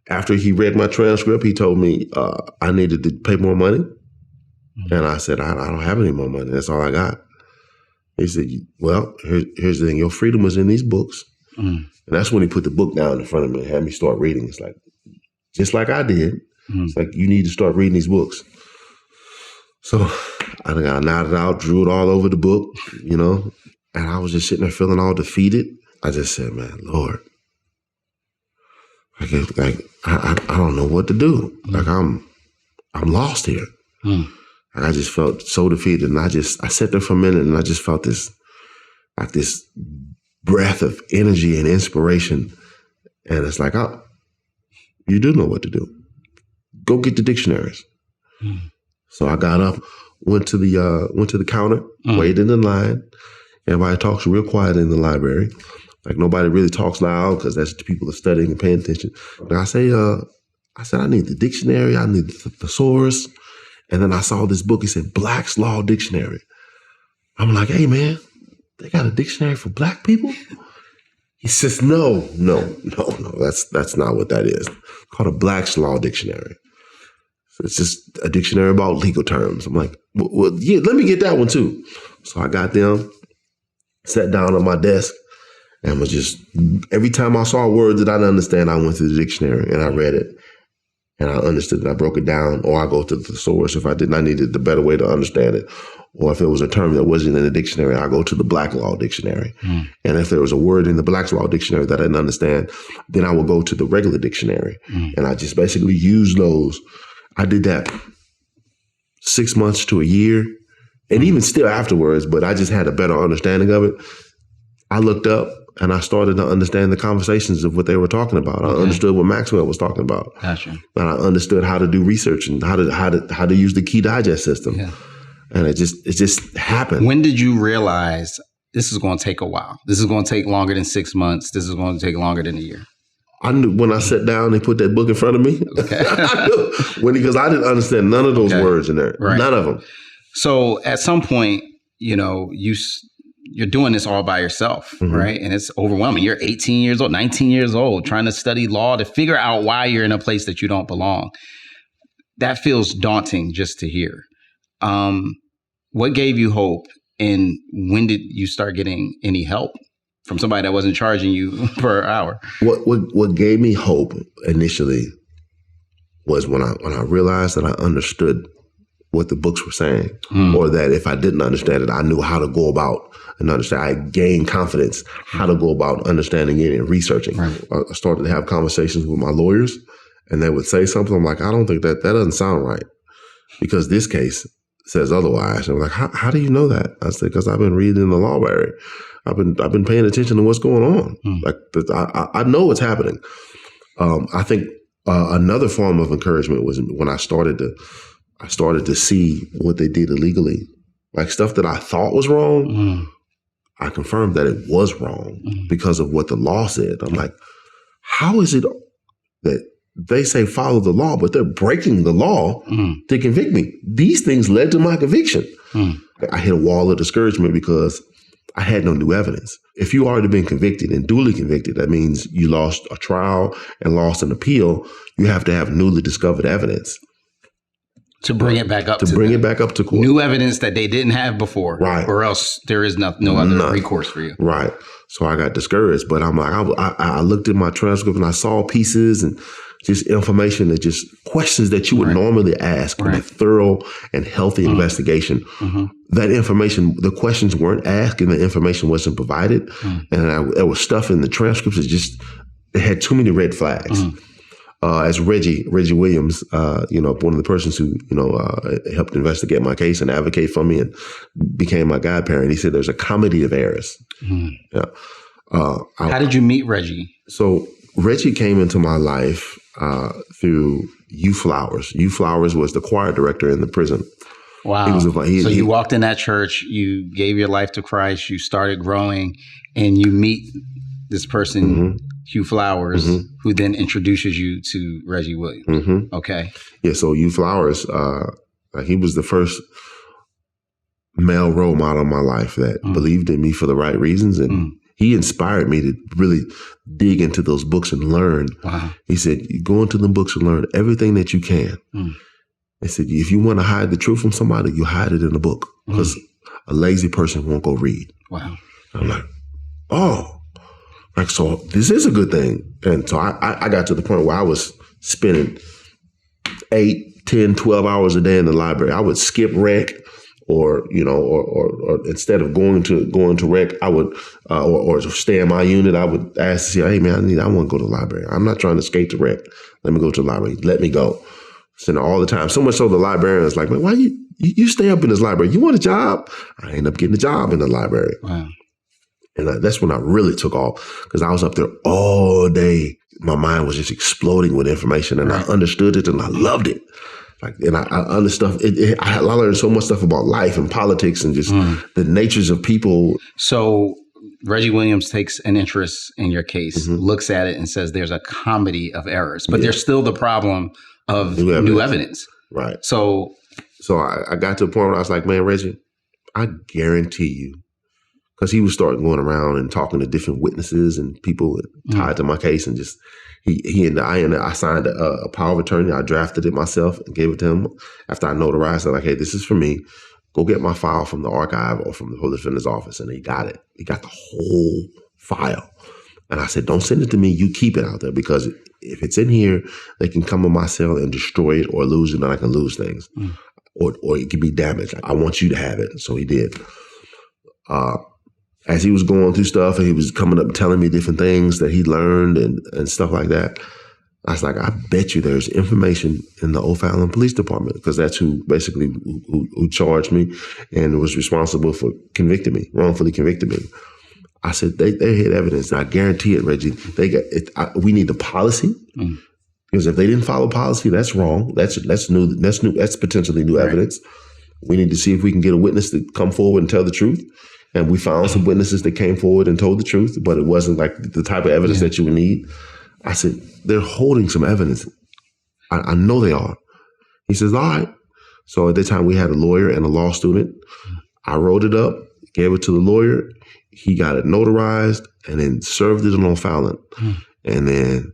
After he read my transcript, he told me I needed to pay more money. And I said, I don't have any more money. That's all I got. He said, well, here's the thing. Your freedom was in these books. And that's when he put the book down in front of me and had me start reading. It's like, just like I did. It's like, you need to start reading these books. So I got nodded out, drew it all over the book, you know, and I was just sitting there feeling all defeated. I just said, man, Lord, I don't know what to do. Like I'm lost here. I just felt so defeated. And I sat there for a minute and I just felt this breath of energy and inspiration. And it's like, oh, you do know what to do. Go get the dictionaries. So I got up, went to the counter, waited in line. Everybody talks real quiet in the library. Like nobody really talks loud because that's the people are studying and paying attention. And I said, I need the dictionary. I need the thesaurus. And then I saw this book. It said Black's Law Dictionary. I'm like, hey man, they got a dictionary for black people? He says, no. That's not what that is. It's called a Black's Law Dictionary. So it's just a dictionary about legal terms. I'm like, well, yeah, let me get that one too. So I got them, sat down at my desk, and was just, every time I saw a word that I didn't understand, I went to the dictionary and I read it. And I understood it. I broke it down, or I go to the thesaurus. If I didn't, I needed the better way to understand it. Or if it was a term that wasn't in the dictionary, I go to the Black Law Dictionary. And if there was a word in the Black Law Dictionary that I didn't understand, then I would go to the regular dictionary. And I just basically used those. I did that 6 months to a year, and even still afterwards, but I just had a better understanding of it. I looked up and I started to understand the conversations of what they were talking about. I understood what Maxwell was talking about. Gotcha. And I understood how to do research and how to use the Key Digest system. Yeah. And it just happened. When did you realize this is going to take a while? This is going to take longer than 6 months. This is going to take longer than a year. I knew when I sat down, they put that book in front of me. Okay. I knew because I didn't understand none of those words in there. Right. None of them. So at some point, you know, you're doing this all by yourself, right? And it's overwhelming. You're 18 years old, 19 years old, trying to study law to figure out why you're in a place that you don't belong. That feels daunting just to hear. What gave you hope, and when did you start getting any help from somebody that wasn't charging you per hour? What gave me hope initially was when I realized that I understood what the books were saying, or that if I didn't understand it, I knew how to go about and understand. I gained confidence how to go about understanding it and researching. Right. I started to have conversations with my lawyers, and they would say something. I'm like, I don't think that doesn't sound right, because this case says otherwise. And I'm like, how do you know that? I said, because I've been reading in the library. I've been paying attention to what's going on. Like, I know what's happening. I think another form of encouragement was when I started to see what they did illegally, like stuff that I thought was wrong. I confirmed that it was wrong because of what the law said. I'm like, how is it that they say follow the law, but they're breaking the law to convict me? These things led to my conviction. I hit a wall of discouragement because I had no new evidence. If you already been convicted and duly convicted, that means you lost a trial and lost an appeal. You have to have newly discovered evidence to bring it back up to court. New evidence that they didn't have before, right? Or else there is no other recourse for you, right? So I got discouraged, but I'm like, I looked at my transcript and I saw pieces and just information that just questions that you would normally ask in a thorough and healthy investigation. That information, the questions weren't asked and the information wasn't provided. And there was stuff in the transcripts that it had too many red flags. As Reggie Williams, one of the persons who, helped investigate my case and advocate for me and became my godparent, he said there's a comedy of errors. Yeah. How did you meet Reggie? So Reggie came into my life through U Flowers. U Flowers was the choir director in the prison. Wow. So you walked in that church, you gave your life to Christ, you started growing, and you meet this person, Hugh Flowers, who then introduces you to Reggie Williams. Okay. Yeah, so Hugh Flowers, he was the first male role model in my life that believed in me for the right reasons. And he inspired me to really dig into those books and learn. Wow. He said, you go into the books and learn everything that you can. He said, if you want to hide the truth from somebody, you hide it in a book, because a lazy person won't go read. Wow. I'm like, oh, like, so this is a good thing. And so I got to the point where I was spending 8, 10, 12 hours a day in the library. I would skip rec, or instead of going to rec, I would, or stay in my unit, I would ask to see, hey man, I want to go to the library. I'm not trying to escape the rec. Let me go to the library. Let me go. So all the time. So much so the librarian was like, man, why you stay up in this library? You want a job? I ended up getting a job in the library. Wow. And that's when I really took off, because I was up there all day. My mind was just exploding with information, and I understood it and I loved it. Like, and I understood I learned so much stuff about life and politics and just the natures of people. So Reggie Williams takes an interest in your case, looks at it and says there's a comedy of errors, but there's still the problem of new evidence. Right. So I got to a point where I was like, man, Reggie, I guarantee you, because he was starting going around and talking to different witnesses and people tied to my case, and just I signed a power of attorney. I drafted it myself and gave it to him after I notarized it. Like, hey, this is for me. Go get my file from the archive or from the public defender's office. And he got it. He got the whole file. And I said, don't send it to me. You keep it out there, because if it's in here, they can come in my cell and destroy it or lose it, and I can lose things. Or it can be damaged. I want you to have it. So he did. As he was going through stuff and he was coming up and telling me different things that he learned and stuff like that, I was like, I bet you there's information in the O'Fallon Police Department, because that's who basically who charged me and was responsible for convicting me, wrongfully convicted me. I said, they had evidence. And I guarantee it, Reggie. They got it. We need the policy, because if they didn't follow policy, that's wrong. That's new. That's potentially new evidence. We need to see if we can get a witness to come forward and tell the truth. And we found some witnesses that came forward and told the truth, but it wasn't like the type of evidence that you would need. I said, they're holding some evidence. I know they are. He says, all right. So at that time, we had a lawyer and a law student. I wrote it up, gave it to the lawyer. He got it notarized and then served it on O'Fallon. And then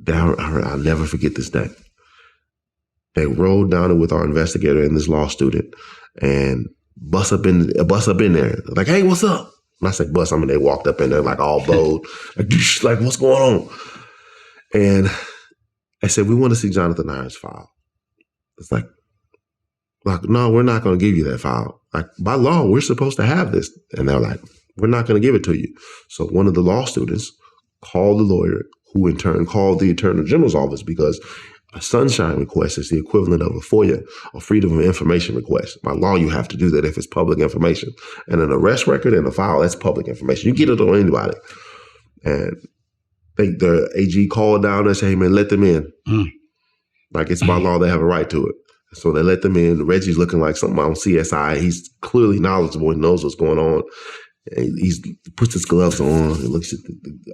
I'll never forget this day. They rode down it with our investigator and this law student and bust up in there. Like, hey, what's up? And I said, bust. I mean, they walked up in there like all bold. like, what's going on? And I said, we want to see Jonathan Hyatt's file. It's like, like, no, we're not going to give you that file. Like, by law, we're supposed to have this. And they're like, we're not going to give it to you. So one of the law students called the lawyer, who in turn called the Attorney General's office, because a sunshine request is the equivalent of a FOIA, a Freedom of Information request. By law, you have to do that if it's public information. And an arrest record and a file, that's public information. You get it on anybody. And the AG called down and said, hey, man, let them in. Like, it's by law, they have a right to it. So they let them in. Reggie's looking like something on CSI. He's clearly knowledgeable and knows what's going on. And he puts his gloves on and looks at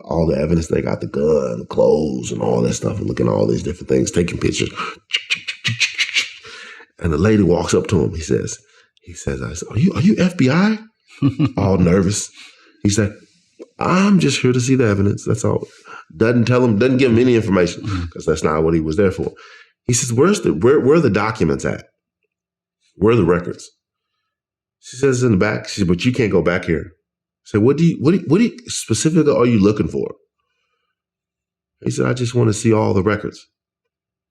all the evidence. They got the gun, the clothes, and all that stuff, and looking at all these different things, taking pictures. And the lady walks up to him. He says, are you FBI? All nervous. He's like, I'm just here to see the evidence. That's all. Doesn't give him any information, because that's not what he was there for. He says, where are the documents at? Where are the records? She says, in the back. She said, but you can't go back here. I said, what do you specifically are you looking for? He said, I just want to see all the records.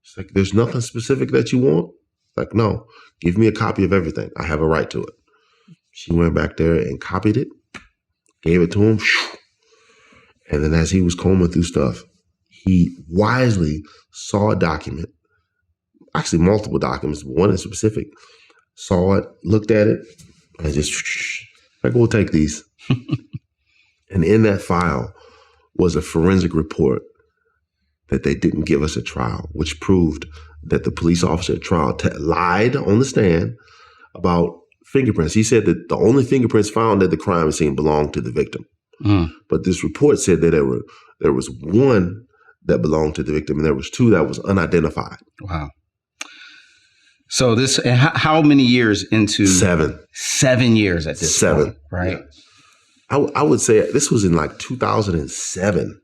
She's like, there's nothing specific that you want? Like, no, give me a copy of everything. I have a right to it. She went back there and copied it, gave it to him. And then as he was combing through stuff, he wisely saw a document, actually multiple documents, but one in specific, saw it, looked at it, and just, like, we'll take these. And in that file was a forensic report that they didn't give us at trial, which proved that the police officer at trial lied on the stand about fingerprints. He said that the only fingerprints found at the crime scene belonged to the victim. But this report said that there was one that belonged to the victim, and there was two that was unidentified. Wow. So this, how many years into? 7. 7 years at this point, right? Yeah. I would say this was in like 2007.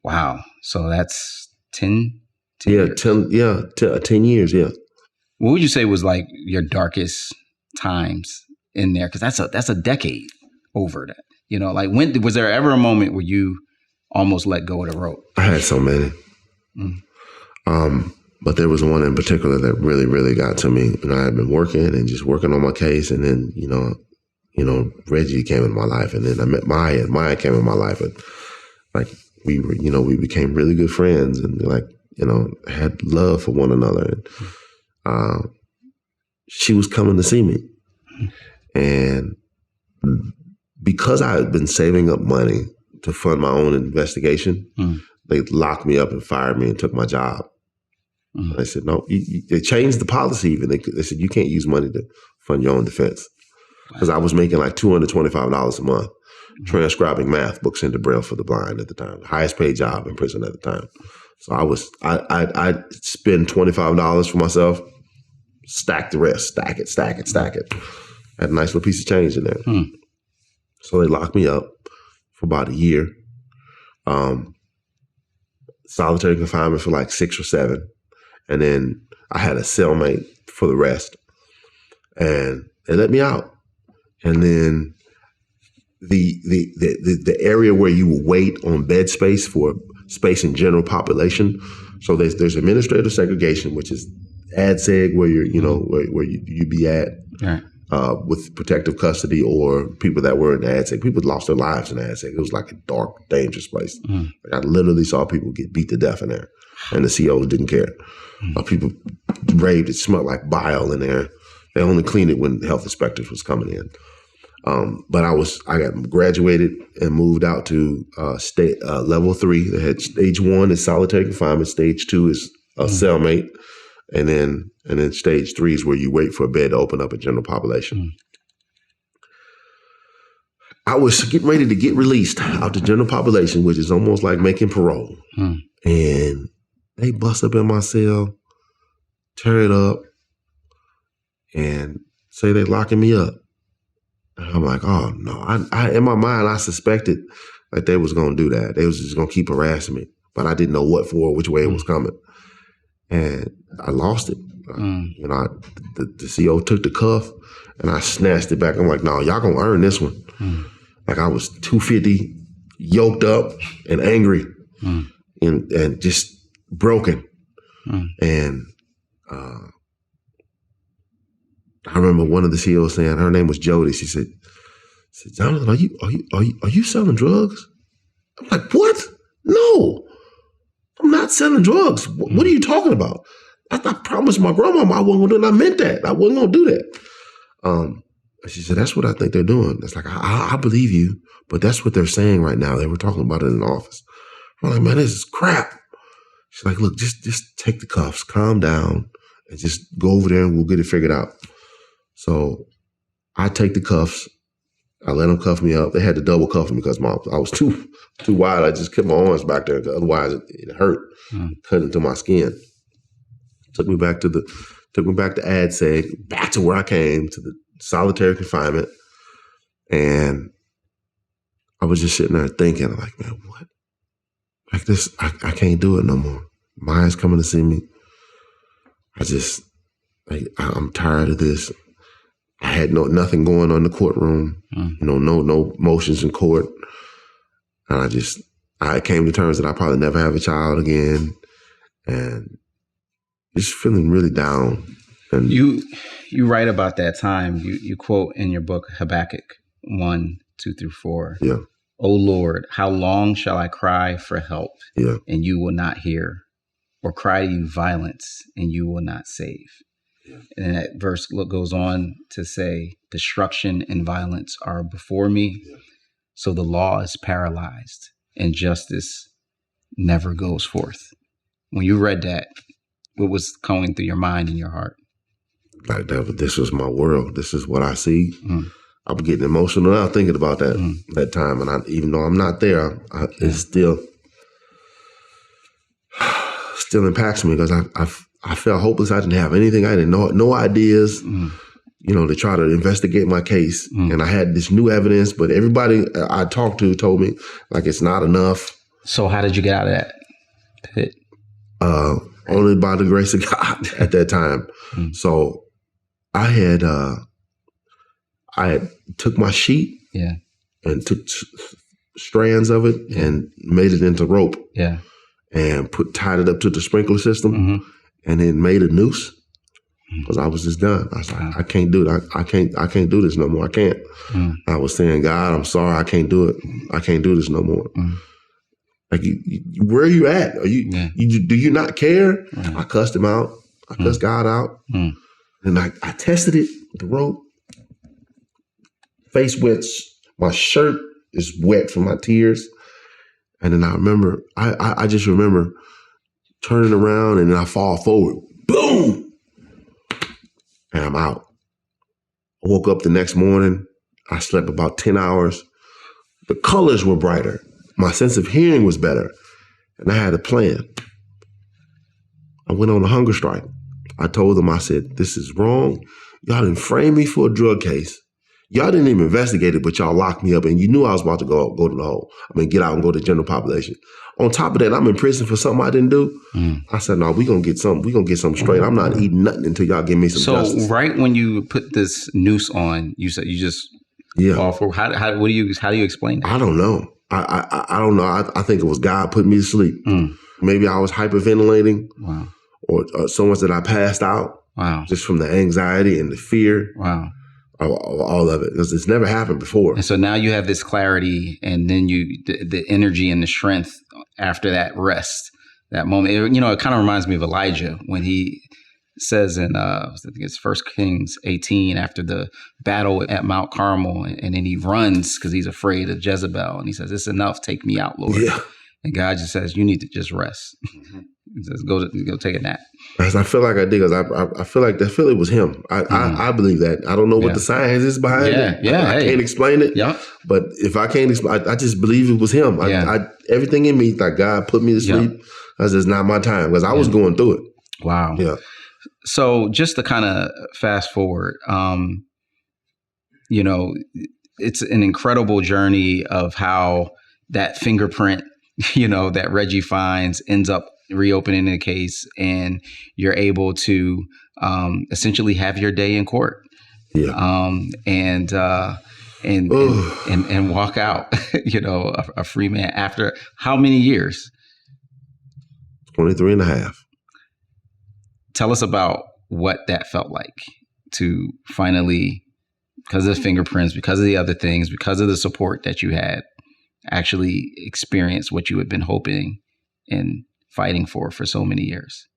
Wow. So that's 10 years. 10 years, yeah. What would you say was like your darkest times in there? Because that's a decade over that. You know, like, when was there ever a moment where you almost let go of the rope? I had so many. But there was one in particular that really, really got to me. You know, I had been working on my case, and then, you know, Reggie came in my life, and then I met Maya, and Maya came in my life, and like, we became really good friends, and, like, you know, had love for one another. And she was coming to see me, and because I had been saving up money to fund my own investigation, they locked me up and fired me and took my job. I said, no, they changed the policy even. They said, you can't use money to fund your own defense. Because I was making like $225 a month transcribing math books into Braille for the blind at the time. Highest paid job in prison at the time. So I'd spend $25 for myself, stack the rest, stack it. Had a nice little piece of change in there. So they locked me up for about a year. Solitary confinement for like 6 or 7. And then I had a cellmate for the rest. And they let me out. And then the area where you will wait on bed space for space in general population. So there's administrative segregation, which is ADSEG, where you're, you know, where you be at. Right. With protective custody, or people that were in ADSEG. People lost their lives in ADSEG. It was like a dark, dangerous place. Like, I literally saw people get beat to death in there, and the COs didn't care. People raved. It smelled like bile in there. They only cleaned it when health inspectors was coming in. But I got graduated and moved out to level 3. They had stage 1 is solitary confinement. Stage 2 is a cellmate. And then stage 3 is where you wait for a bed to open up in general population. I was getting ready to get released out to general population, which is almost like making parole. And they bust up in my cell, tear it up, and say they're locking me up. And I'm like, oh no. I in my mind, I suspected like they was gonna do that. They was just gonna keep harassing me. But I didn't know what for, which way it was coming. And I lost it. You know, the CO took the cuff, and I snatched it back. I'm like, no, y'all gonna earn this one. Like, I was 250, yoked up and angry, and just broken. And I remember one of the CEOs saying, her name was Jody. She said, Jonathan, are you selling drugs? I'm like, what? No, I'm not selling drugs. What are you talking about? I promised my grandmama I wasn't gonna do it. And I meant that. I wasn't gonna do that. She said, that's what I think they're doing. It's like, I believe you, but that's what they're saying right now. They were talking about it in the office. I'm like, man, this is crap. She's like, look, just take the cuffs, calm down, and just go over there and we'll get it figured out. So I take the cuffs. I let them cuff me up. They had to double cuff me because I was too wide. I just kept my arms back there because otherwise it hurt, cut into my skin. Took me back to ADSEG, back to where I came, to the solitary confinement. And I was just sitting there thinking, like, man, what? Like this, I can't do it no more. Maya's coming to see me. I'm tired of this. I had nothing going on in the courtroom, no motions in court. And I came to terms that I probably never have a child again. And just feeling really down. And you write about that time. You quote in your book Habakkuk 1:2-4. Yeah. O Lord, how long shall I cry for help, and you will not hear, or cry to you violence, and you will not save? Yeah. And that verse goes on to say, destruction and violence are before me, so the law is paralyzed, and justice never goes forth. When you read that, what was going through your mind and your heart? Like this was my world. This is what I see. I'm getting emotional now thinking about that time. And even though I'm not there, it still impacts me because I felt hopeless. I didn't have anything. I didn't know, no ideas, to try to investigate my case. And I had this new evidence, but everybody I talked to told me like it's not enough. So how did you get out of that pit? Only by the grace of God at that time. So I had took my sheet and took strands of it and made it into rope and tied it up to the sprinkler system and then made a noose because I was just done. I was like, I can't do it. I can't do this no more. I can't. I was saying, God, I'm sorry. I can't do it. I can't do this no more. Like, where are you at? Do you not care? I cussed him out. I cussed God out. And I tested it with the rope. Face wet. My shirt is wet from my tears. And then I just remember turning around and then I fall forward. Boom! And I'm out. I woke up the next morning. I slept about 10 hours. The colors were brighter. My sense of hearing was better. And I had a plan. I went on a hunger strike. I told them, I said, this is wrong. Y'all didn't frame me for a drug case. Y'all didn't even investigate it, but y'all locked me up and you knew I was about to go to the hole. Get out and go to the general population. On top of that, I'm in prison for something I didn't do. I said, no, we're going to get something straight. I'm not eating nothing until y'all give me some justice. So right when you put this noose on, you said you just fall for, how do you explain that? I don't know. I don't know. I think it was God putting me to sleep. Maybe I was hyperventilating. Wow. Or so much that I passed out. Wow. Just from the anxiety and the fear. Wow. All of it, because it's never happened before. And so now you have this clarity, and then the energy and the strength after that rest, that moment. It kind of reminds me of Elijah when he says in I think it's 1 Kings 18 after the battle at Mount Carmel, and then he runs because he's afraid of Jezebel, and he says, "It's enough. Take me out, Lord." Yeah. And God just says, "You need to just rest." He says, "Go take a nap." As I feel like I did, because I feel like that Philly was him. I believe that. I don't know what the science is behind it. I can't explain it. Yeah. But if I can't explain, I just believe it was him. Everything in me, like God put me to sleep. That's just not my time because I was going through it. Wow. Yeah. So just to kind of fast forward, it's an incredible journey of how that fingerprint, that Reggie finds ends up reopening the case, and you're able to essentially have your day in court, and walk out, a free man after how many years? 23 and a half. Tell us about what that felt like to finally, because of the fingerprints, because of the other things, because of the support that you had, actually experience what you had been hoping and fighting for so many years?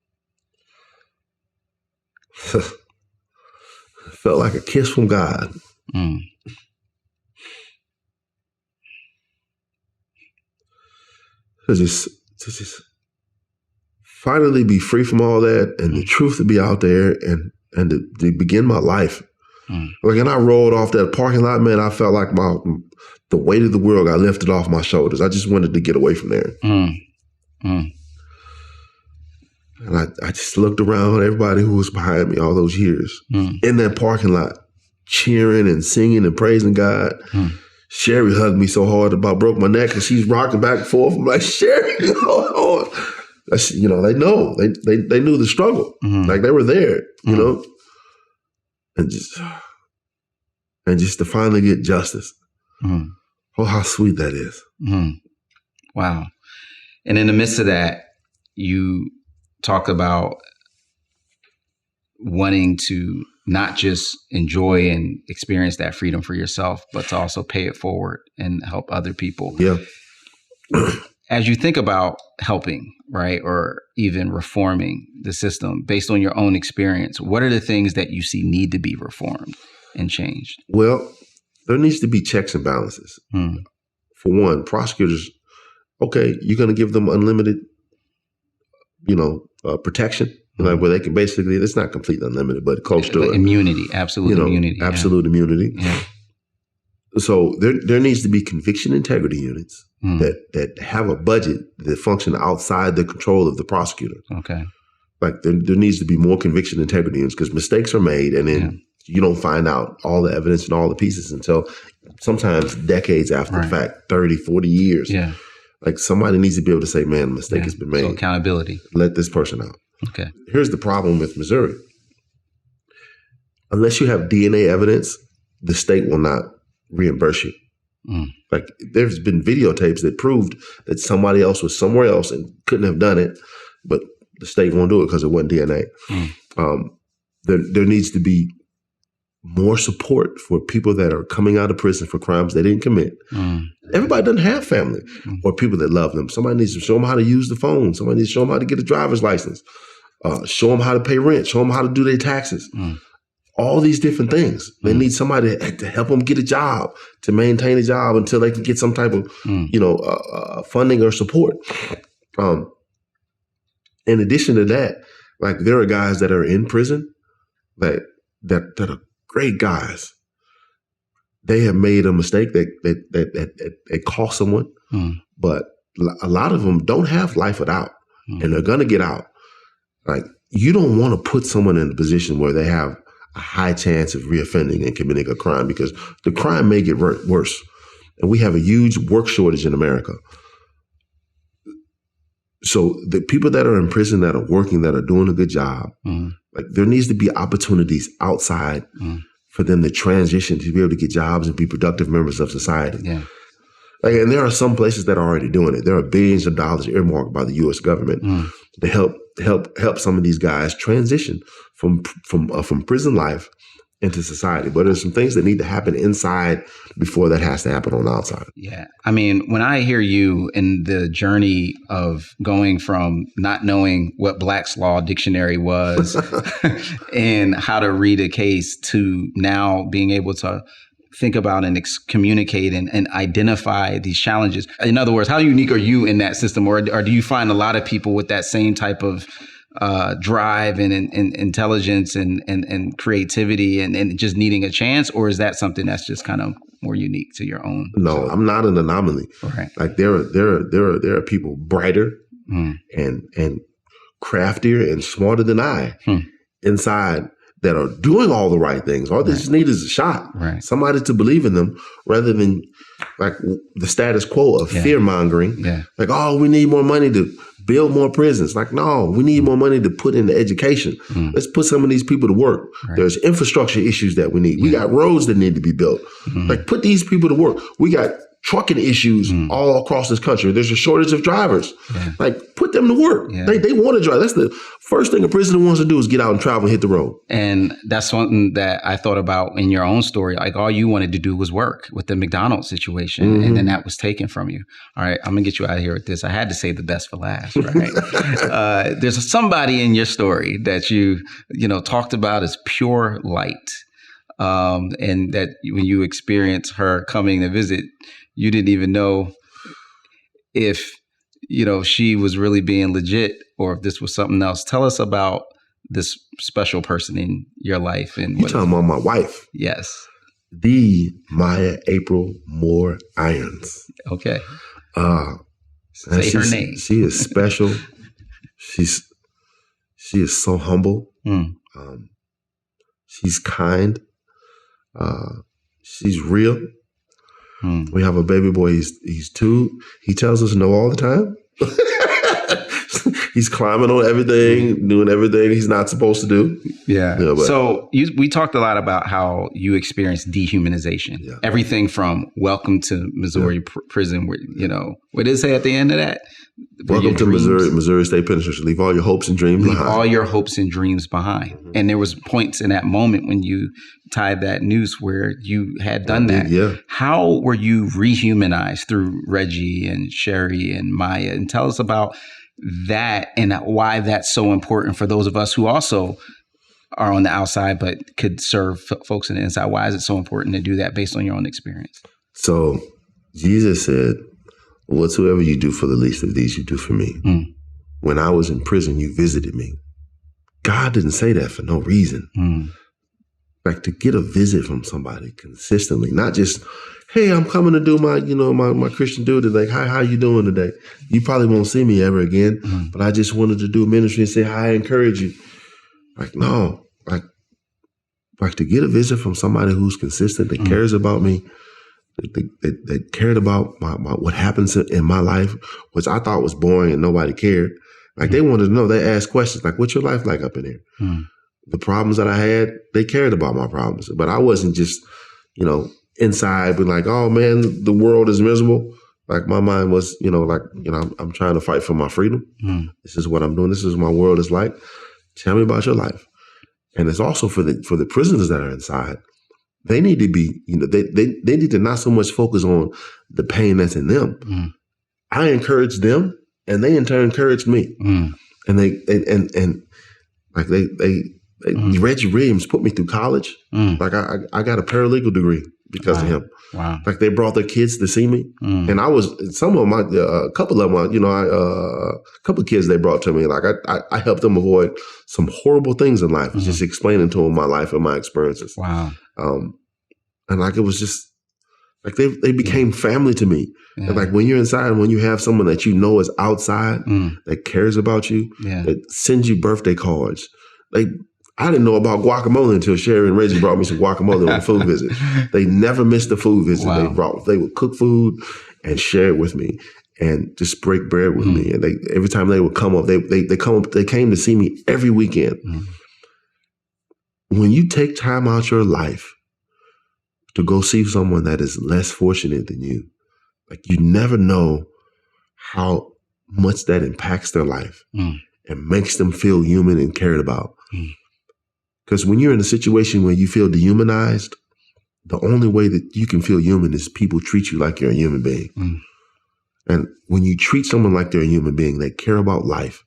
Felt like a kiss from God. Mm. To just finally be free from all that, and the truth to be out there, and to begin my life. Like, and I rolled off that parking lot, man. I felt like the weight of the world got lifted off my shoulders. I just wanted to get away from there. And I just looked around, everybody who was behind me all those years in that parking lot, cheering and singing and praising God. Sherry hugged me so hard about broke my neck, and she's rocking back and forth. I'm like, Sherry, hold on. You know, they know. They knew the struggle. Like, they were there, you know? And just to finally get justice. Oh, how sweet that is. Wow. And in the midst of that, you talk about wanting to not just enjoy and experience that freedom for yourself, but to also pay it forward and help other people. Yeah. As you think about helping, right, or even reforming the system based on your own experience, what are the things that you see need to be reformed and changed? Well, there needs to be checks and balances. For one, prosecutors, okay, you're going to give them unlimited, protection, like where they can basically, it's not completely unlimited, but close to it. Immunity, absolute immunity. Absolute immunity. Yeah. So there needs to be conviction integrity units that have a budget that function outside the control of the prosecutor. Okay. Like there needs to be more conviction integrity units, because mistakes are made, and then you don't find out all the evidence and all the pieces until sometimes decades after the fact, 30, 40 years. Yeah. Like, somebody needs to be able to say, man, a mistake has been made. So accountability. Let this person out. Okay. Here's the problem with Missouri. Unless you have DNA evidence, the state will not reimburse you. Like, there's been videotapes that proved that somebody else was somewhere else and couldn't have done it, but the state won't do it because it wasn't DNA. There needs to be more support for people that are coming out of prison for crimes they didn't commit. Everybody doesn't have family or people that love them. Somebody needs to show them how to use the phone. Somebody needs to show them how to get a driver's license. Show them how to pay rent. Show them how to do their taxes. All these different things. They need somebody to help them get a job, to maintain a job until they can get some type of, funding or support. In addition to that, like, there are guys that are in prison that are great guys. They have made a mistake that cost someone, but a lot of them don't have life without, and they're gonna get out. Like, you don't want to put someone in a position where they have a high chance of reoffending and committing a crime, because the crime may get worse. And we have a huge work shortage in America. So the people that are in prison, that are working, that are doing a good job, like, there needs to be opportunities outside for them to transition to be able to get jobs and be productive members of society. Yeah. Like, and there are some places that are already doing it. There are billions of dollars earmarked by the U.S. government to help some of these guys transition from prison life into society. But there's some things that need to happen inside before that has to happen on the outside. Yeah. I mean, when I hear you in the journey of going from not knowing what Black's Law Dictionary was and how to read a case to now being able to think about and communicate and identify these challenges. In other words, how unique are you in that system? Or do you find a lot of people with that same type of drive and intelligence and creativity and just needing a chance? Or is that something that's just kind of more unique to your own? No, I'm not an anomaly. Right. Like, there are people brighter and craftier and smarter than I inside that are doing all the right things. All they just need is a shot. Right. Somebody to believe in them, rather than like the status quo of fear mongering. Yeah. Like, oh, we need more money to build more prisons. Like, no, we need more money to put into education. Let's put some of these people to work. Right. There's infrastructure issues that we need. We got roads that need to be built. Like, put these people to work. We got trucking issues all across this country. There's a shortage of drivers. Yeah. Like, put them to work. Yeah. They want to drive. That's the first thing a prisoner wants to do is get out and travel and hit the road. And that's something that I thought about in your own story. Like, all you wanted to do was work with the McDonald's situation. And then that was taken from you. All right, I'm going to get you out of here with this. I had to save the best for last, right? There's somebody in your story that you talked about as pure light. And that when you experienced her coming to visit, you didn't even know if, she was really being legit or if this was something else. Tell us about this special person in your life. And you're talking about my wife. Yes. The Maya April Moore Irons. Okay. Say her name. She is special. She is so humble. She's kind. She's real. We have a baby boy. He's 2. He tells us no all the time. He's climbing on everything, doing everything he's not supposed to do. Yeah. So we talked a lot about how you experienced dehumanization. Yeah. Everything from welcome to Missouri prison, where, what did it say at the end of that? Welcome to Missouri State Penitentiary. Leave all your hopes and dreams behind. Leave all your hopes and dreams behind. And there was points in that moment when you tied that noose where you had done that. Yeah. How were you rehumanized through Reggie and Sherry and Maya? And tell us about that and why that's so important for those of us who also are on the outside but could serve folks on the inside. Why is it so important to do that based on your own experience? So Jesus said, whatsoever you do for the least of these, you do for me. When I was in prison, you visited me. God didn't say that for no reason. Like, to get a visit from somebody consistently, not just, hey, I'm coming to do my, my Christian duty. Like, hi, how you doing today? You probably won't see me ever again, but I just wanted to do ministry and say hi, I encourage you. Like, no, like to get a visit from somebody who's consistent, that cares about me, that cared about my what happens in my life, which I thought was boring and nobody cared. Like, they wanted to know. They asked questions like, what's your life like up in here? The problems that I had, they cared about my problems. But I wasn't just, inside being like, oh man, the world is miserable. Like, my mind was, I'm trying to fight for my freedom. This is what I'm doing. This is what my world is like. Tell me about your life. And it's also for the prisoners that are inside. They need to be, they need to not so much focus on the pain that's in them. I encourage them, and they in turn encourage me. And Reggie Williams put me through college. Like, I got a paralegal degree because of him. Wow. Like, they brought their kids to see me. And I was, some of my, a couple of them, a couple of kids they brought to me. Like, I helped them avoid some horrible things in life, just explaining to them my life and my experiences. Wow. And like, it was just, like, they became family to me. Yeah. And like, when you're inside and when you have someone that is outside, that cares about you, that sends you birthday cards. Like, I didn't know about guacamole until Sherry and Reggie brought me some guacamole on a food visit. They never missed a food visit. Wow. They would cook food and share it with me and just break bread with me. And every time they would come up, they came to see me every weekend. When you take time out your life to go see someone that is less fortunate than you, like, you never know how much that impacts their life and makes them feel human and cared about. Because when you're in a situation where you feel dehumanized, the only way that you can feel human is people treat you like you're a human being. And when you treat someone like they're a human being, they care about life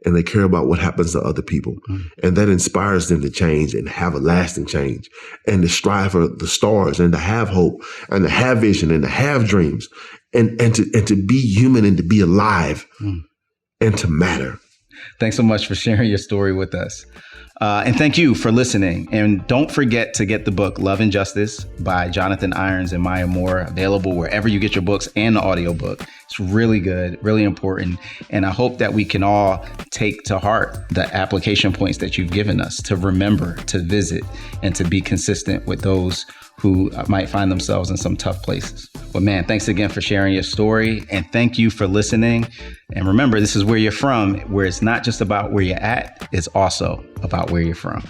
and they care about what happens to other people. And that inspires them to change and have a lasting change and to strive for the stars and to have hope and to have vision and to have dreams and to be human and to be alive and to matter. Thanks so much for sharing your story with us. And thank you for listening. And don't forget to get the book, Love and Justice by Jonathan Irons and Maya Moore, available wherever you get your books and the audiobook. It's really good, really important. And I hope that we can all take to heart the application points that you've given us to remember, to visit, and to be consistent with those who might find themselves in some tough places. But man, thanks again for sharing your story. And thank you for listening. And remember, this is where you're from, where it's not just about where you're at, it's also about where you're from.